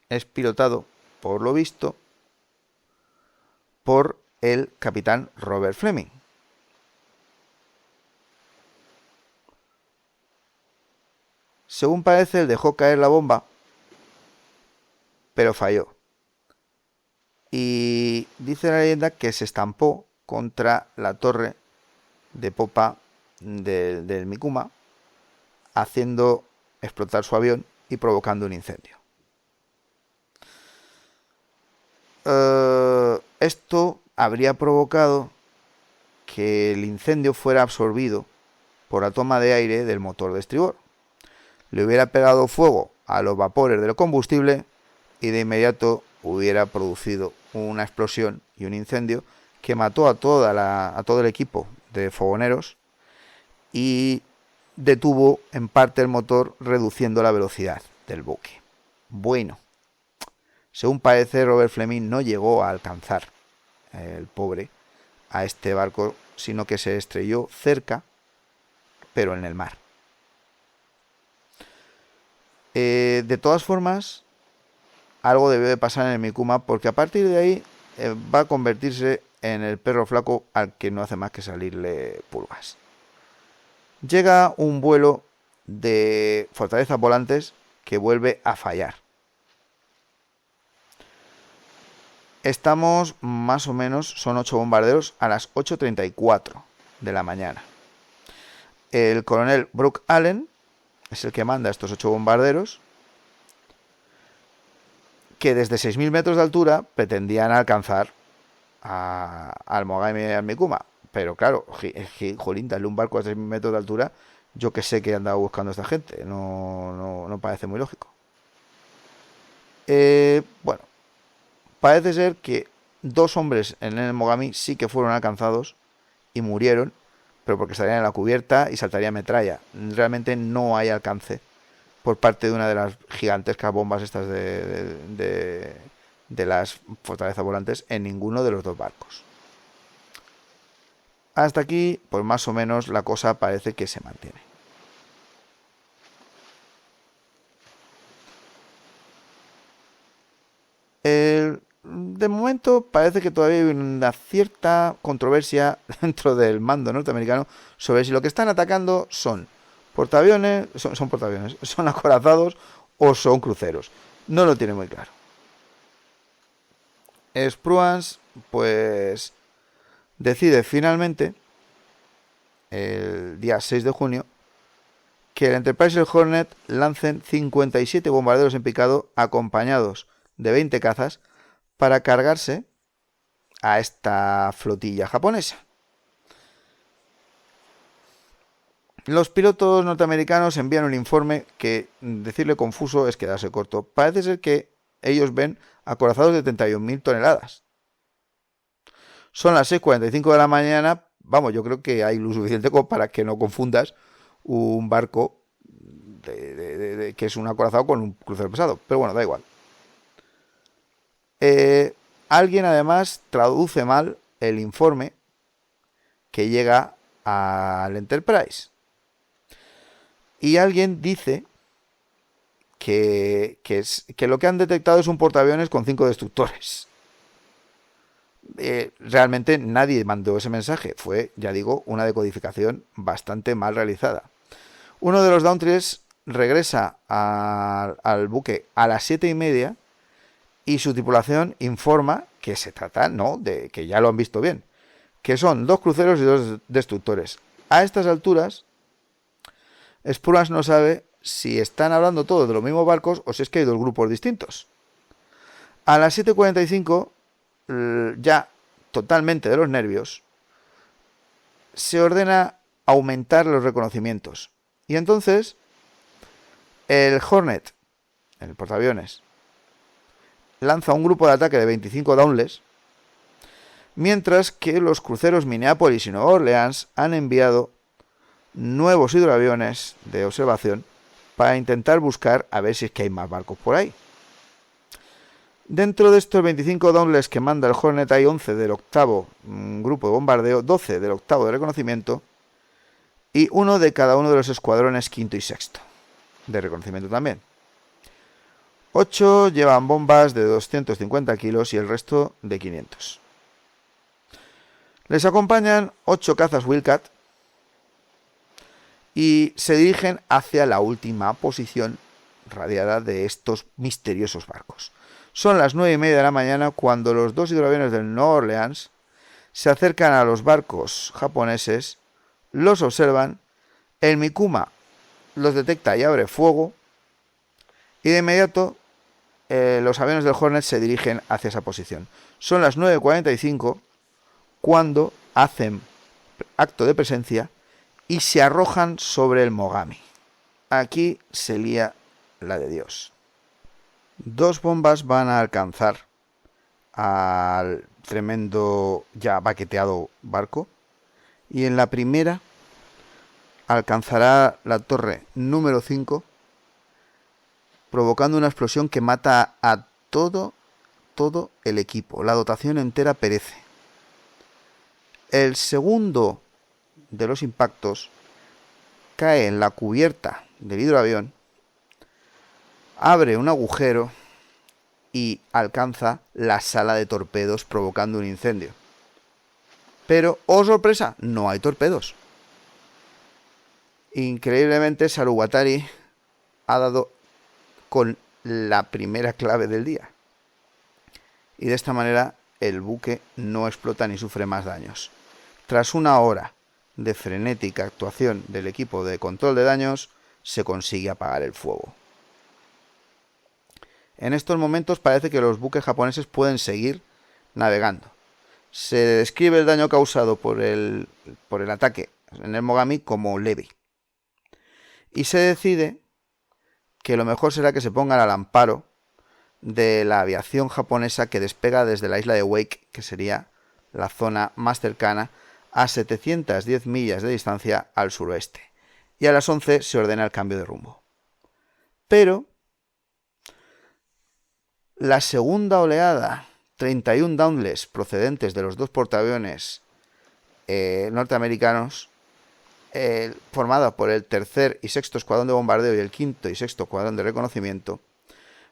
es pilotado, por lo visto, por el capitán Robert Fleming. Según parece, él dejó caer la bomba, pero falló. Y dice la leyenda que se estampó contra la torre de popa del Mikuma, haciendo explotar su avión y provocando un incendio. Esto habría provocado que el incendio fuera absorbido por la toma de aire del motor de estribor. Le hubiera pegado fuego a los vapores del combustible y de inmediato hubiera producido una explosión y un incendio que mató a todo el equipo de fogoneros y detuvo en parte el motor, reduciendo la velocidad del buque. Bueno, según parece, Robert Fleming no llegó a alcanzar, el pobre, a este barco, sino que se estrelló cerca, pero en el mar. De todas formas, algo debió de pasar en el Mikuma, porque a partir de ahí va a convertirse en el perro flaco al que no hace más que salirle pulgas. Llega un vuelo de fortalezas volantes que vuelve a fallar. Estamos más o menos, son 8 bombarderos a las 8:34 de la mañana. El coronel Brooke Allen es el que manda estos 8 bombarderos, que desde 6.000 metros de altura pretendían alcanzar al Mogami y al Mikuma. Pero claro, jolín, darle un barco a 6.000 metros de altura, yo que sé que andaba buscando a esta gente, no parece muy lógico. Bueno, parece ser que 2 hombres en el Mogami sí que fueron alcanzados y murieron, pero porque estarían en la cubierta y saltaría metralla. Realmente no hay alcance por parte de una de las gigantescas bombas estas de las fortalezas volantes en ninguno de los 2 barcos. Hasta aquí, pues más o menos la cosa parece que se mantiene. De momento parece que todavía hay una cierta controversia dentro del mando norteamericano sobre si lo que están atacando son portaaviones, son acorazados o son cruceros. No lo tiene muy claro. Spruance, pues, decide finalmente, el día 6 de junio, que el Enterprise y el Hornet lancen 57 bombarderos en picado acompañados de 20 cazas para cargarse a esta flotilla japonesa. Los pilotos norteamericanos envían un informe que, decirle confuso es quedarse corto. Parece ser que ellos ven acorazados de 31.000 toneladas. Son las 6:45 de la mañana. Vamos, yo creo que hay luz suficiente como para que no confundas un barco que es un acorazado con un crucero pesado. Pero bueno, da igual. Alguien además traduce mal el informe que llega al Enterprise. Y alguien dice que lo que han detectado es un portaaviones con 5 destructores. Realmente nadie mandó ese mensaje. Fue, ya digo, una decodificación bastante mal realizada. Uno de los Dauntless regresa al buque a las 7:30 y su tripulación informa que se trata, ¿no?, de que ya lo han visto bien, que son 2 cruceros y 2 destructores. A estas alturas, Spruance no sabe si están hablando todos de los mismos barcos o si es que hay 2 grupos distintos. A las 7:45, ya totalmente de los nervios, se ordena aumentar los reconocimientos. Y entonces, el Hornet, el portaaviones, lanza un grupo de ataque de 25 Dauntless, mientras que los cruceros Minneapolis y Nueva Orleans han enviado nuevos hidroaviones de observación para intentar buscar a ver si es que hay más barcos por ahí. Dentro de estos 25 Dauntless que manda el Hornet hay 11 del octavo grupo de bombardeo, 12 del octavo de reconocimiento y uno de cada uno de los escuadrones quinto y sexto de reconocimiento también. 8 llevan bombas de 250 kilos y el resto de 500. Les acompañan 8 cazas Wildcat y se dirigen hacia la última posición radiada de estos misteriosos barcos. Son las 9:30 de la mañana cuando los 2 hidroaviones del Nueva Orleans se acercan a los barcos japoneses, los observan, el Mikuma los detecta y abre fuego, y de inmediato los aviones del Hornet se dirigen hacia esa posición. Son las 9:45 cuando hacen acto de presencia y se arrojan sobre el Mogami. Aquí se lía la de Dios. 2 bombas van a alcanzar al tremendo ya baqueteado barco y en la primera alcanzará la torre número 5, provocando una explosión que mata a todo el equipo. La dotación entera perece. El segundo de los impactos cae en la cubierta del hidroavión, abre un agujero y alcanza la sala de torpedos, provocando un incendio. Pero, ¡oh sorpresa!, no hay torpedos. Increíblemente, Saruwatari ha dado con la primera clave del día. Y de esta manera el buque no explota ni sufre más daños. Tras una hora de frenética actuación del equipo de control de daños, se consigue apagar el fuego. En estos momentos parece que los buques japoneses pueden seguir navegando. Se describe el daño causado por el ataque en el Mogami como leve. Y se decide que lo mejor será que se pongan al amparo de la aviación japonesa que despega desde la isla de Wake, que sería la zona más cercana, a 710 millas de distancia al suroeste. Y a las 11 se ordena el cambio de rumbo. Pero la segunda oleada, 31 Dauntless procedentes de los 2 portaaviones norteamericanos, formada por el tercer y sexto escuadrón de bombardeo y el quinto y sexto escuadrón de reconocimiento,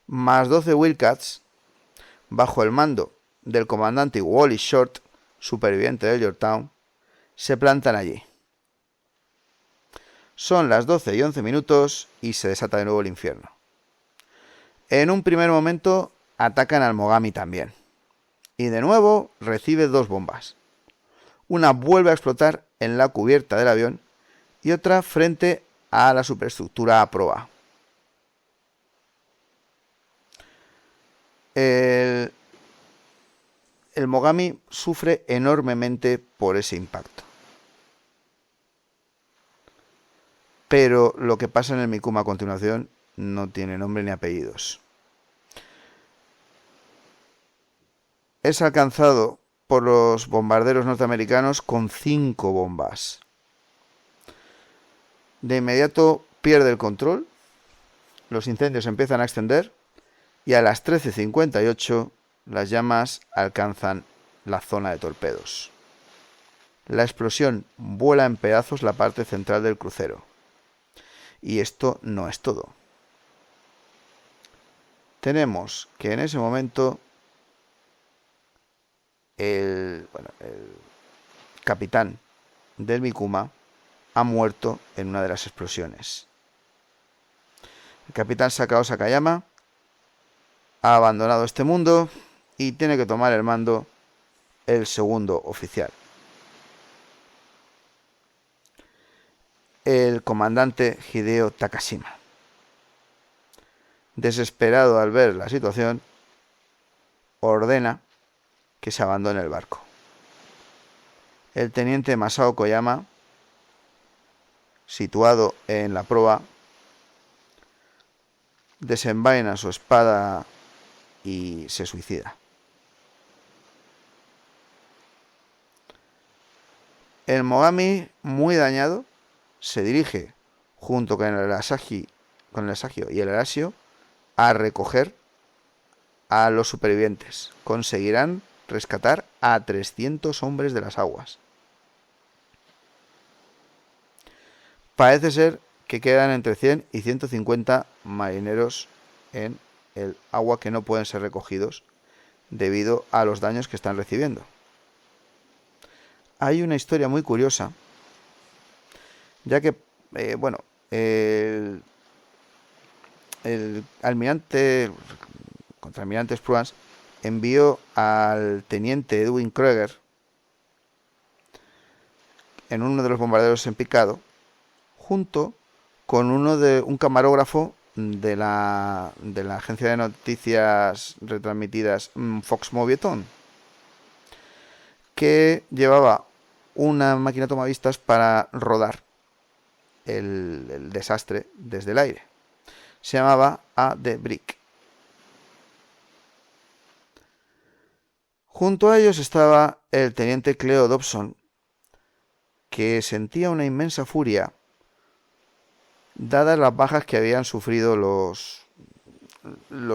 más 12 Wildcats, bajo el mando del comandante Wally Short, superviviente del Yorktown, se plantan allí. Son las 12:11 y se desata de nuevo el infierno. En un primer momento atacan al Mogami también. Y de nuevo recibe 2 bombas. Una vuelve a explotar en la cubierta del avión y otra frente a la superestructura a proa. El el Mogami sufre enormemente por ese impacto. Pero lo que pasa en el Mikuma a continuación no tiene nombre ni apellidos. Es alcanzado por los bombarderos norteamericanos con 5 bombas. De inmediato pierde el control, los incendios empiezan a extender y a las 13:58 las llamas alcanzan la zona de torpedos. La explosión vuela en pedazos la parte central del crucero. Y esto no es todo. Tenemos que en ese momento el capitán del Mikuma ha muerto en una de las explosiones. El capitán Sakao Sakayama ha abandonado este mundo y tiene que tomar el mando el segundo oficial, el comandante Hideo Takashima. Desesperado al ver la situación, ordena que se abandone el barco. El teniente Masao Koyama, situado en la proa, desenvaina su espada y se suicida. El Mogami, muy dañado, se dirige junto con el Asagio y el Erasio a recoger a los supervivientes. Conseguirán rescatar a 300 hombres de las aguas. Parece ser que quedan entre 100 y 150 marineros en el agua que no pueden ser recogidos debido a los daños que están recibiendo. Hay una historia muy curiosa, ya que, el contraalmirante Spruance envió al teniente Edwin Krueger en uno de los bombarderos en picado, junto con un camarógrafo de la agencia de noticias retransmitidas Fox Movietone, que llevaba una máquina tomavistas para rodar el desastre desde el aire. Se llamaba A. The Brick. Junto a ellos estaba el teniente Cleo Dobson, que sentía una inmensa furia dadas las bajas que habían sufrido los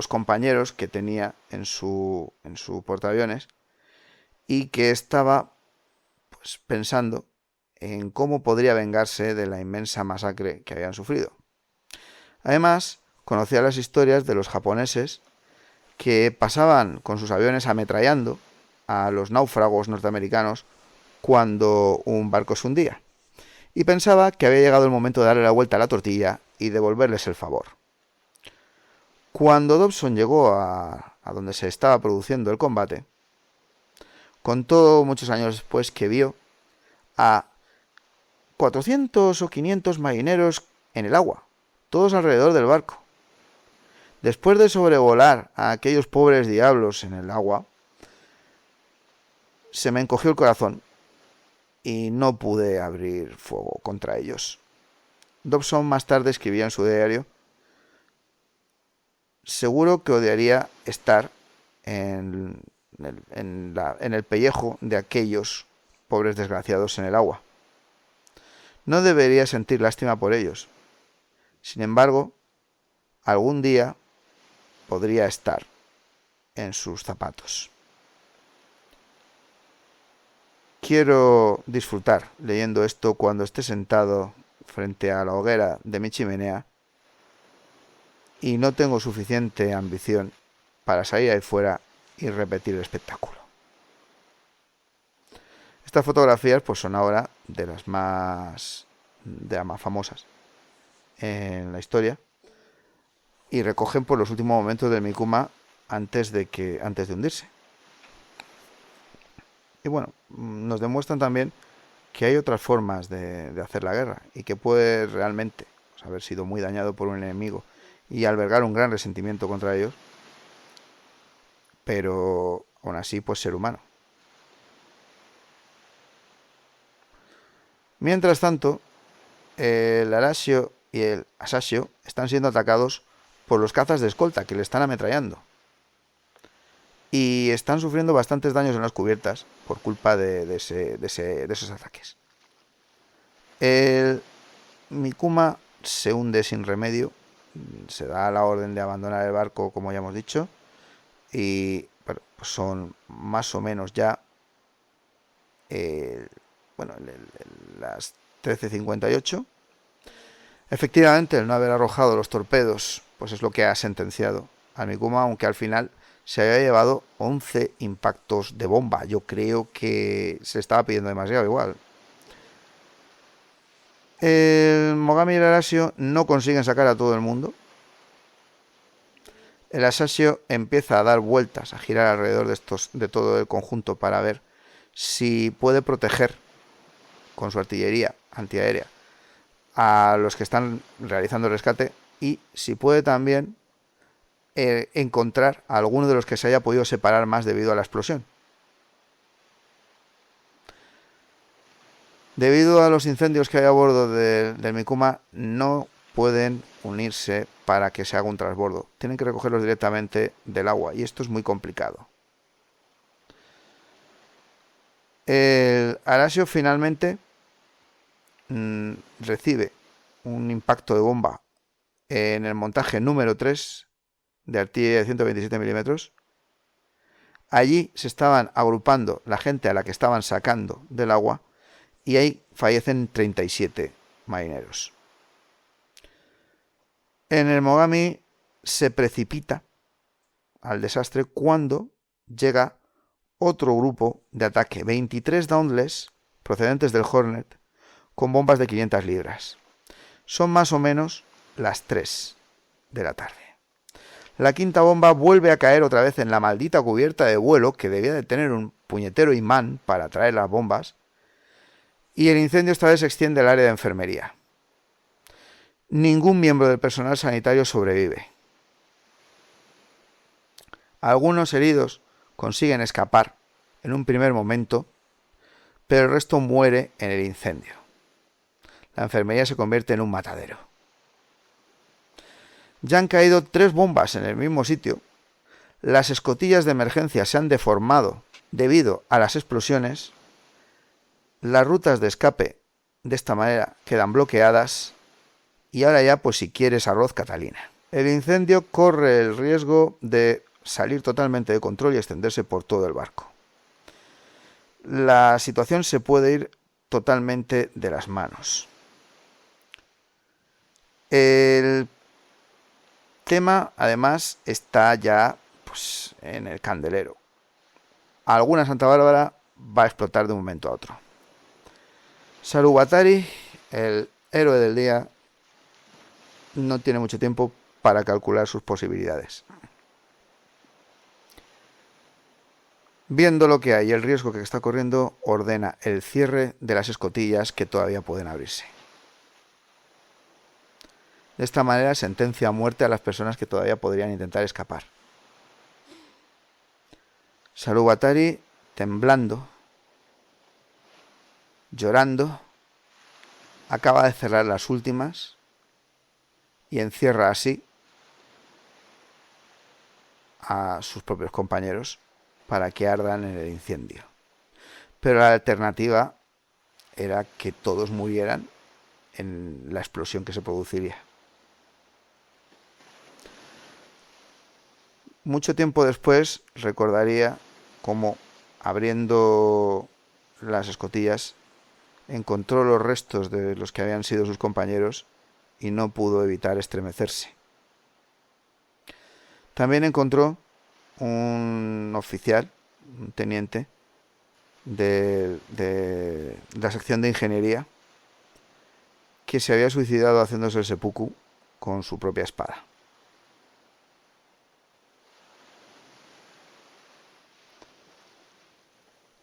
compañeros que tenía en su portaaviones, y que estaba pensando en cómo podría vengarse de la inmensa masacre que habían sufrido. Además, conocía las historias de los japoneses que pasaban con sus aviones ametrallando a los náufragos norteamericanos cuando un barco se hundía, y pensaba que había llegado el momento de darle la vuelta a la tortilla y devolverles el favor. Cuando Dobson llegó a donde se estaba produciendo el combate, contó muchos años después que vio a 400 o 500 marineros en el agua, todos alrededor del barco. Después de sobrevolar a aquellos pobres diablos en el agua, se me encogió el corazón y no pude abrir fuego contra ellos. Dobson más tarde escribía en su diario: seguro que odiaría estar en el pellejo de aquellos pobres desgraciados en el agua. No debería sentir lástima por ellos. Sin embargo, algún día podría estar en sus zapatos. Quiero disfrutar leyendo esto cuando esté sentado frente a la hoguera de mi chimenea y no tengo suficiente ambición para salir ahí fuera y repetir el espectáculo. Estas fotografías son ahora de las más famosas en la historia y recogen los últimos momentos del Mikuma antes de hundirse. Y nos demuestran también que hay otras formas de hacer la guerra y que puede realmente haber sido muy dañado por un enemigo y albergar un gran resentimiento contra ellos, pero aún así ser humano. Mientras tanto, el Arasio y el Asasio están siendo atacados por los cazas de escolta que le están ametrallando. Y están sufriendo bastantes daños en las cubiertas por culpa de esos ataques. El Mikuma se hunde sin remedio. Se da la orden de abandonar el barco, como ya hemos dicho. Y bueno, pues son más o menos ya las 13:58. Efectivamente, el no haber arrojado los torpedos pues es lo que ha sentenciado al Mikuma, aunque al final se había llevado 11 impactos de bomba. Yo creo que se estaba pidiendo demasiado igual. El Mogami y el Arasio no consiguen sacar a todo el mundo. El Asasio empieza a dar vueltas, a girar alrededor de todo el conjunto para ver si puede proteger con su artillería antiaérea a los que están realizando el rescate y si puede también encontrar a alguno de los que se haya podido separar más debido a la explosión. Debido a los incendios que hay a bordo del Mikuma, no pueden unirse para que se haga un transbordo. Tienen que recogerlos directamente del agua y esto es muy complicado. El Arasio finalmente recibe un impacto de bomba en el montaje número 3 de artillería de 127 milímetros. Allí se estaban agrupando la gente a la que estaban sacando del agua y ahí fallecen 37 marineros. En el Mogami se precipita al desastre cuando llega otro grupo de ataque, 23 Dauntless procedentes del Hornet con bombas de 500 libras. Son más o menos las 3 de la tarde. La quinta bomba vuelve a caer otra vez en la maldita cubierta de vuelo que debía de tener un puñetero imán para traer las bombas y el incendio esta vez se extiende al área de enfermería. Ningún miembro del personal sanitario sobrevive. Algunos heridos consiguen escapar en un primer momento, pero el resto muere en el incendio. La enfermería se convierte en un matadero. Ya han caído 3 bombas en el mismo sitio. Las escotillas de emergencia se han deformado debido a las explosiones. Las rutas de escape de esta manera quedan bloqueadas. Y ahora ya, pues si quieres arroz Catalina. El incendio corre el riesgo de salir totalmente de control y extenderse por todo el barco. La situación se puede ir totalmente de las manos. El tema, además, está ya pues, en el candelero. Alguna Santa Bárbara va a explotar de un momento a otro. Sarubatari, el héroe del día, no tiene mucho tiempo para calcular sus posibilidades. Viendo lo que hay y el riesgo que está corriendo, ordena el cierre de las escotillas que todavía pueden abrirse. De esta manera sentencia a muerte a las personas que todavía podrían intentar escapar. Sarubatari, temblando, llorando, acaba de cerrar las últimas y encierra así a sus propios compañeros para que ardan en el incendio. Pero la alternativa era que todos murieran en la explosión que se produciría. Mucho tiempo después recordaría cómo, abriendo las escotillas, encontró los restos de los que habían sido sus compañeros y no pudo evitar estremecerse. También encontró un oficial, un teniente de la sección de ingeniería que se había suicidado haciéndose el seppuku con su propia espada.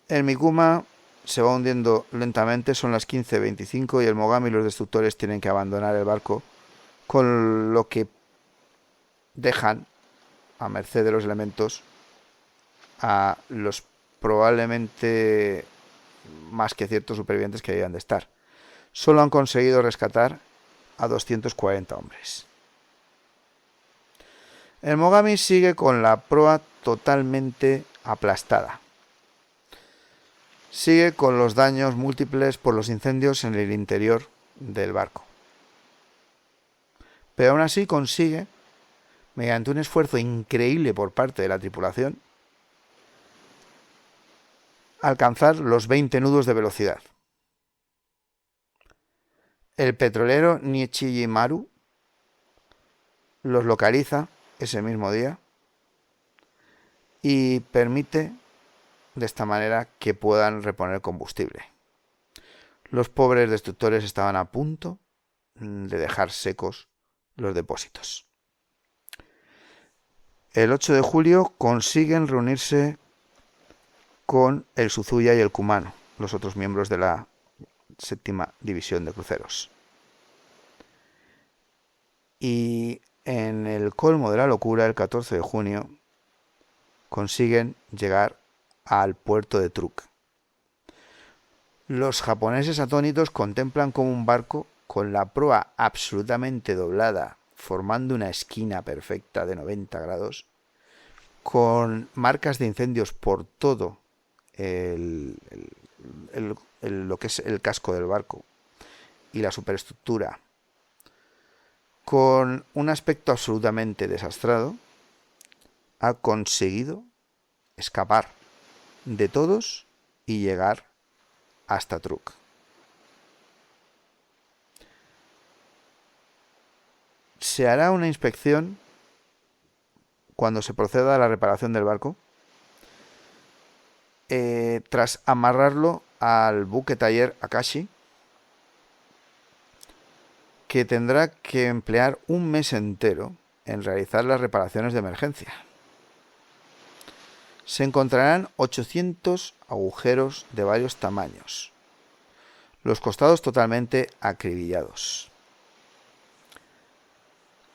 El Mikuma se va hundiendo lentamente, son las 15:25 y el Mogami y los destructores tienen que abandonar el barco, con lo que dejan a merced de los elementos a los probablemente más que ciertos supervivientes que debían de estar. solo han conseguido rescatar a 240 hombres. El Mogami sigue con la proa totalmente aplastada. Sigue con los daños múltiples por los incendios en el interior del barco. Pero aún así consigue, mediante un esfuerzo increíble por parte de la tripulación, alcanzar los 20 nudos de velocidad. El petrolero Niichiji Maru los localiza ese mismo día y permite de esta manera que puedan reponer combustible. Los pobres destructores estaban a punto de dejar secos los depósitos. El 8 de julio consiguen reunirse con el Suzuya y el Kumano, los otros miembros de la séptima división de cruceros. Y en el colmo de la locura, el 14 de junio, consiguen llegar al puerto de Truk. Los japoneses atónitos contemplan como un barco con la proa absolutamente doblada, formando una esquina perfecta de 90 grados, con marcas de incendios por todo lo que es el casco del barco y la superestructura, con un aspecto absolutamente desastrado, ha conseguido escapar de todos y llegar hasta Truk. Se hará una inspección cuando se proceda a la reparación del barco, tras amarrarlo al buque taller Akashi, que tendrá que emplear un mes entero en realizar las reparaciones de emergencia. Se encontrarán 800 agujeros de varios tamaños, los costados totalmente acribillados.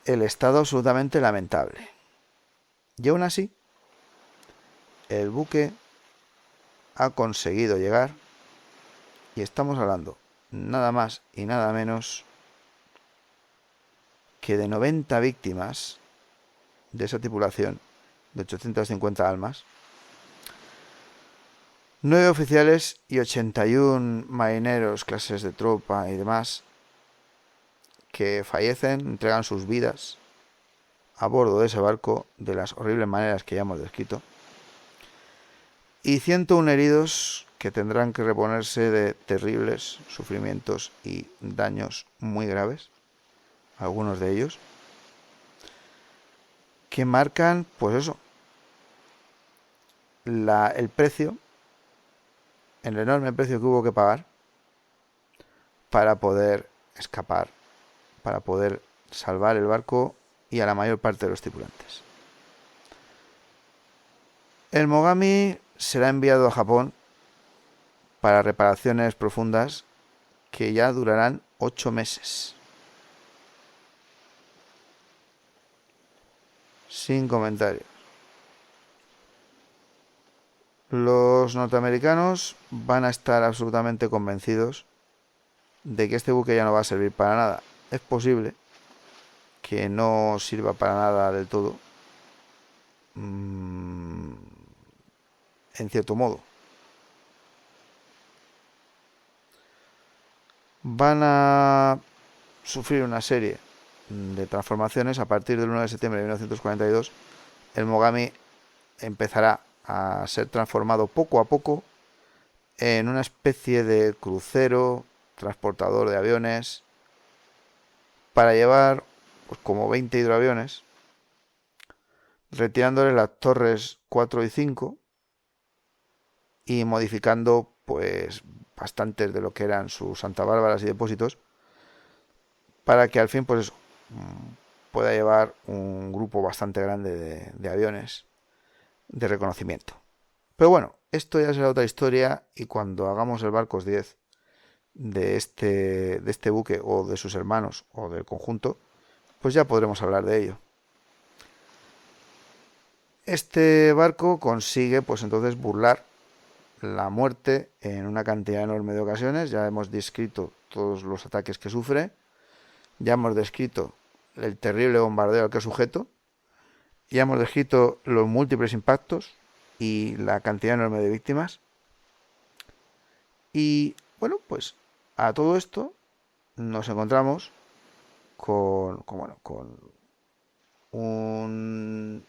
El estado absolutamente lamentable. Y aún así, el buque ha conseguido llegar, y estamos hablando nada más y nada menos que de 90 víctimas de esa tripulación de 850 almas, 9 oficiales y 81 marineros, clases de tropa y demás, que fallecen, entregan sus vidas a bordo de ese barco de las horribles maneras que ya hemos descrito, y 101 heridos que tendrán que reponerse de terribles sufrimientos y daños muy graves, algunos de ellos, que marcan, pues eso, el precio, el enorme precio que hubo que pagar para poder escapar, para poder salvar el barco y a la mayor parte de los tripulantes. El Mogami será enviado a Japón para reparaciones profundas que ya durarán 8 meses. Sin comentarios. Los norteamericanos van a estar absolutamente convencidos de que este buque ya no va a servir para nada. Es posible que no sirva para nada del todo, en cierto modo. Van a sufrir una serie de transformaciones. A partir del 1 de septiembre de 1942, el Mogami empezará a ser transformado poco a poco en una especie de crucero, transportador de aviones, para llevar pues como 20 hidroaviones, retirándole las torres 4 y 5 y modificando pues bastantes de lo que eran sus Santa Bárbaras y depósitos, para que al fin pues eso, pueda llevar un grupo bastante grande de aviones de reconocimiento. Pero bueno, esto ya será otra historia, y cuando hagamos el Barcos 10 de este buque o de sus hermanos o del conjunto, pues ya podremos hablar de ello. Este barco consigue pues entonces burlar la muerte en una cantidad enorme de ocasiones. Ya hemos descrito todos los ataques que sufre, ya hemos descrito el terrible bombardeo al que es sujeto, ya hemos descrito los múltiples impactos y la cantidad enorme de víctimas. Y bueno, pues a todo esto nos encontramos con un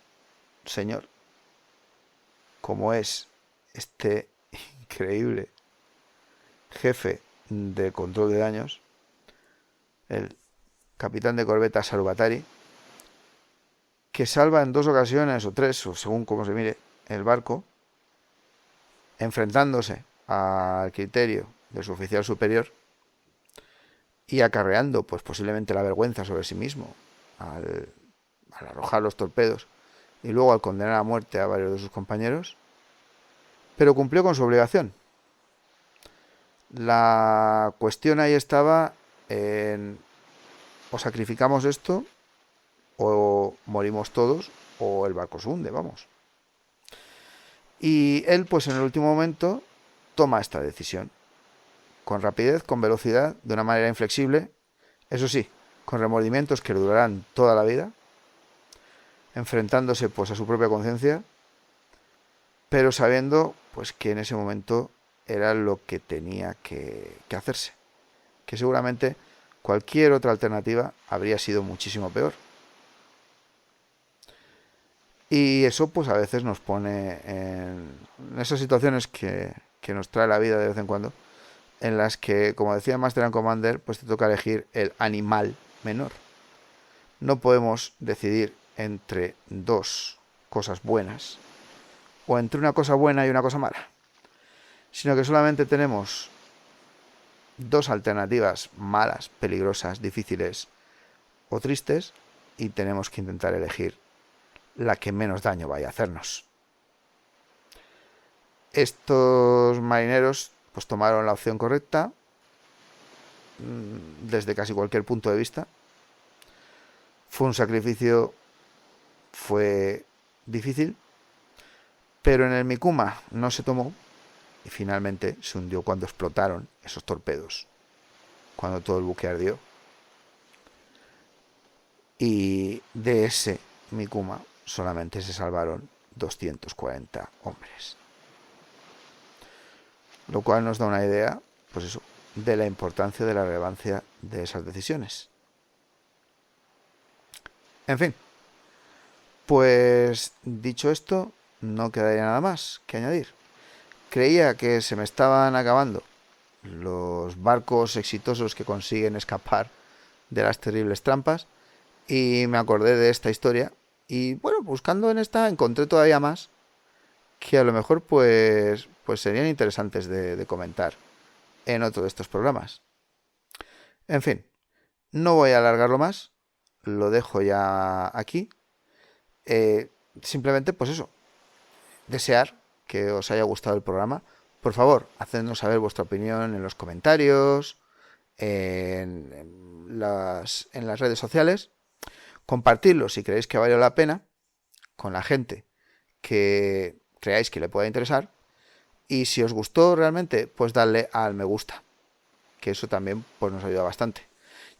señor como es este increíble jefe de control de daños, el capitán de corbeta Sarubatari, que salva en 2 ocasiones o 3, o según como se mire, el barco, enfrentándose al criterio de su oficial superior y acarreando pues posiblemente la vergüenza sobre sí mismo al arrojar los torpedos y luego al condenar a muerte a varios de sus compañeros, pero cumplió con su obligación. La cuestión ahí estaba en: o sacrificamos esto o morimos todos o el barco se hunde, vamos. Y él pues en el último momento toma esta decisión, con rapidez, con velocidad, de una manera inflexible, eso sí, con remordimientos que durarán toda la vida, enfrentándose pues a su propia conciencia, pero sabiendo pues que en ese momento era lo que tenía que hacerse, que seguramente cualquier otra alternativa habría sido muchísimo peor. Y eso pues a veces nos pone en esas situaciones que nos trae la vida de vez en cuando, en las que, como decía Master and Commander, pues te toca elegir el animal menor. No podemos decidir entre 2 cosas buenas o entre una cosa buena y una cosa mala, sino que solamente tenemos 2 alternativas malas, peligrosas, difíciles o tristes, y tenemos que intentar elegir la que menos daño vaya a hacernos. Estos marineros pues tomaron la opción correcta desde casi cualquier punto de vista. Fue un sacrificio, fue difícil, pero en el Mikuma no se tomó y finalmente se hundió cuando explotaron esos torpedos, cuando todo el buque ardió. Y de ese Mikuma solamente se salvaron 240 hombres. Lo cual nos da una idea, pues eso, de la importancia, de la relevancia de esas decisiones. En fin, pues dicho esto, no quedaría nada más que añadir. Creía que se me estaban acabando los barcos exitosos que consiguen escapar de las terribles trampas y me acordé de esta historia y bueno, buscando en esta encontré todavía más que a lo mejor pues serían interesantes de comentar en otro de estos programas. En fin, no voy a alargarlo más, lo dejo ya aquí. Simplemente pues eso, desear que os haya gustado el programa. Por favor, hacednos saber vuestra opinión en los comentarios, en las redes sociales. Compartidlo si creéis que vale la pena con la gente que creáis que le pueda interesar. Y si os gustó realmente, pues dadle al me gusta, que eso también pues nos ayuda bastante.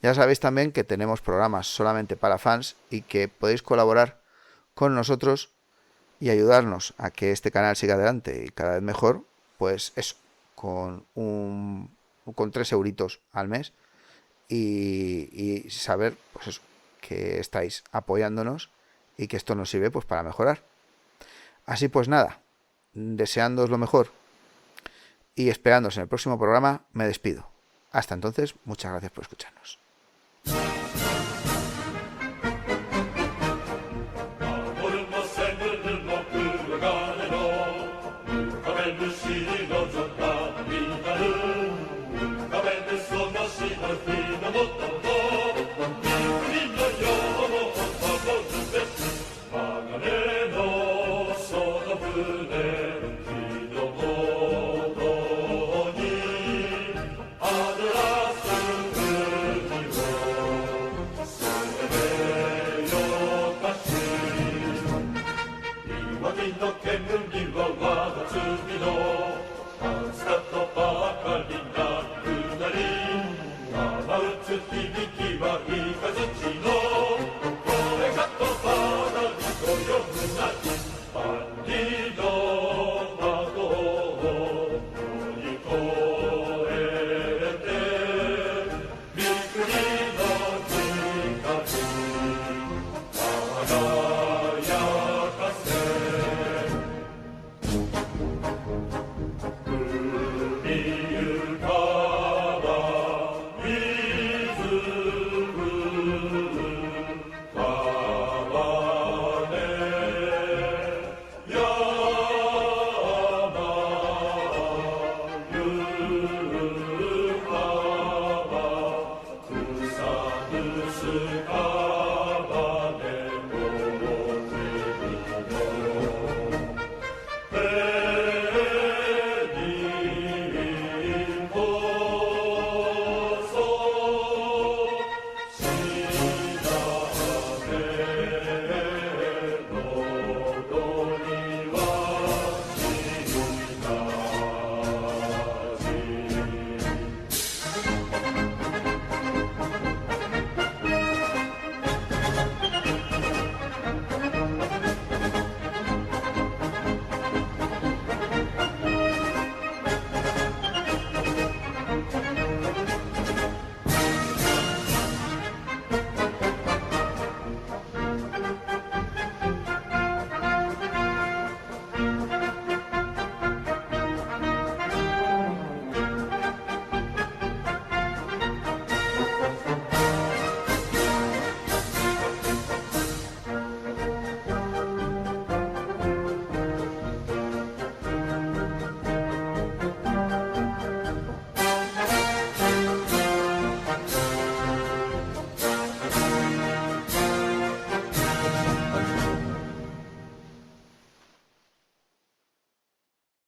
Ya sabéis también que tenemos programas solamente para fans y que podéis colaborar con nosotros y ayudarnos a que este canal siga adelante y cada vez mejor, pues eso, con 3 euritos al mes y saber pues eso, que estáis apoyándonos y que esto nos sirve pues para mejorar. Así pues nada, deseándoos lo mejor y esperándoos en el próximo programa, me despido. Hasta entonces, muchas gracias por escucharnos.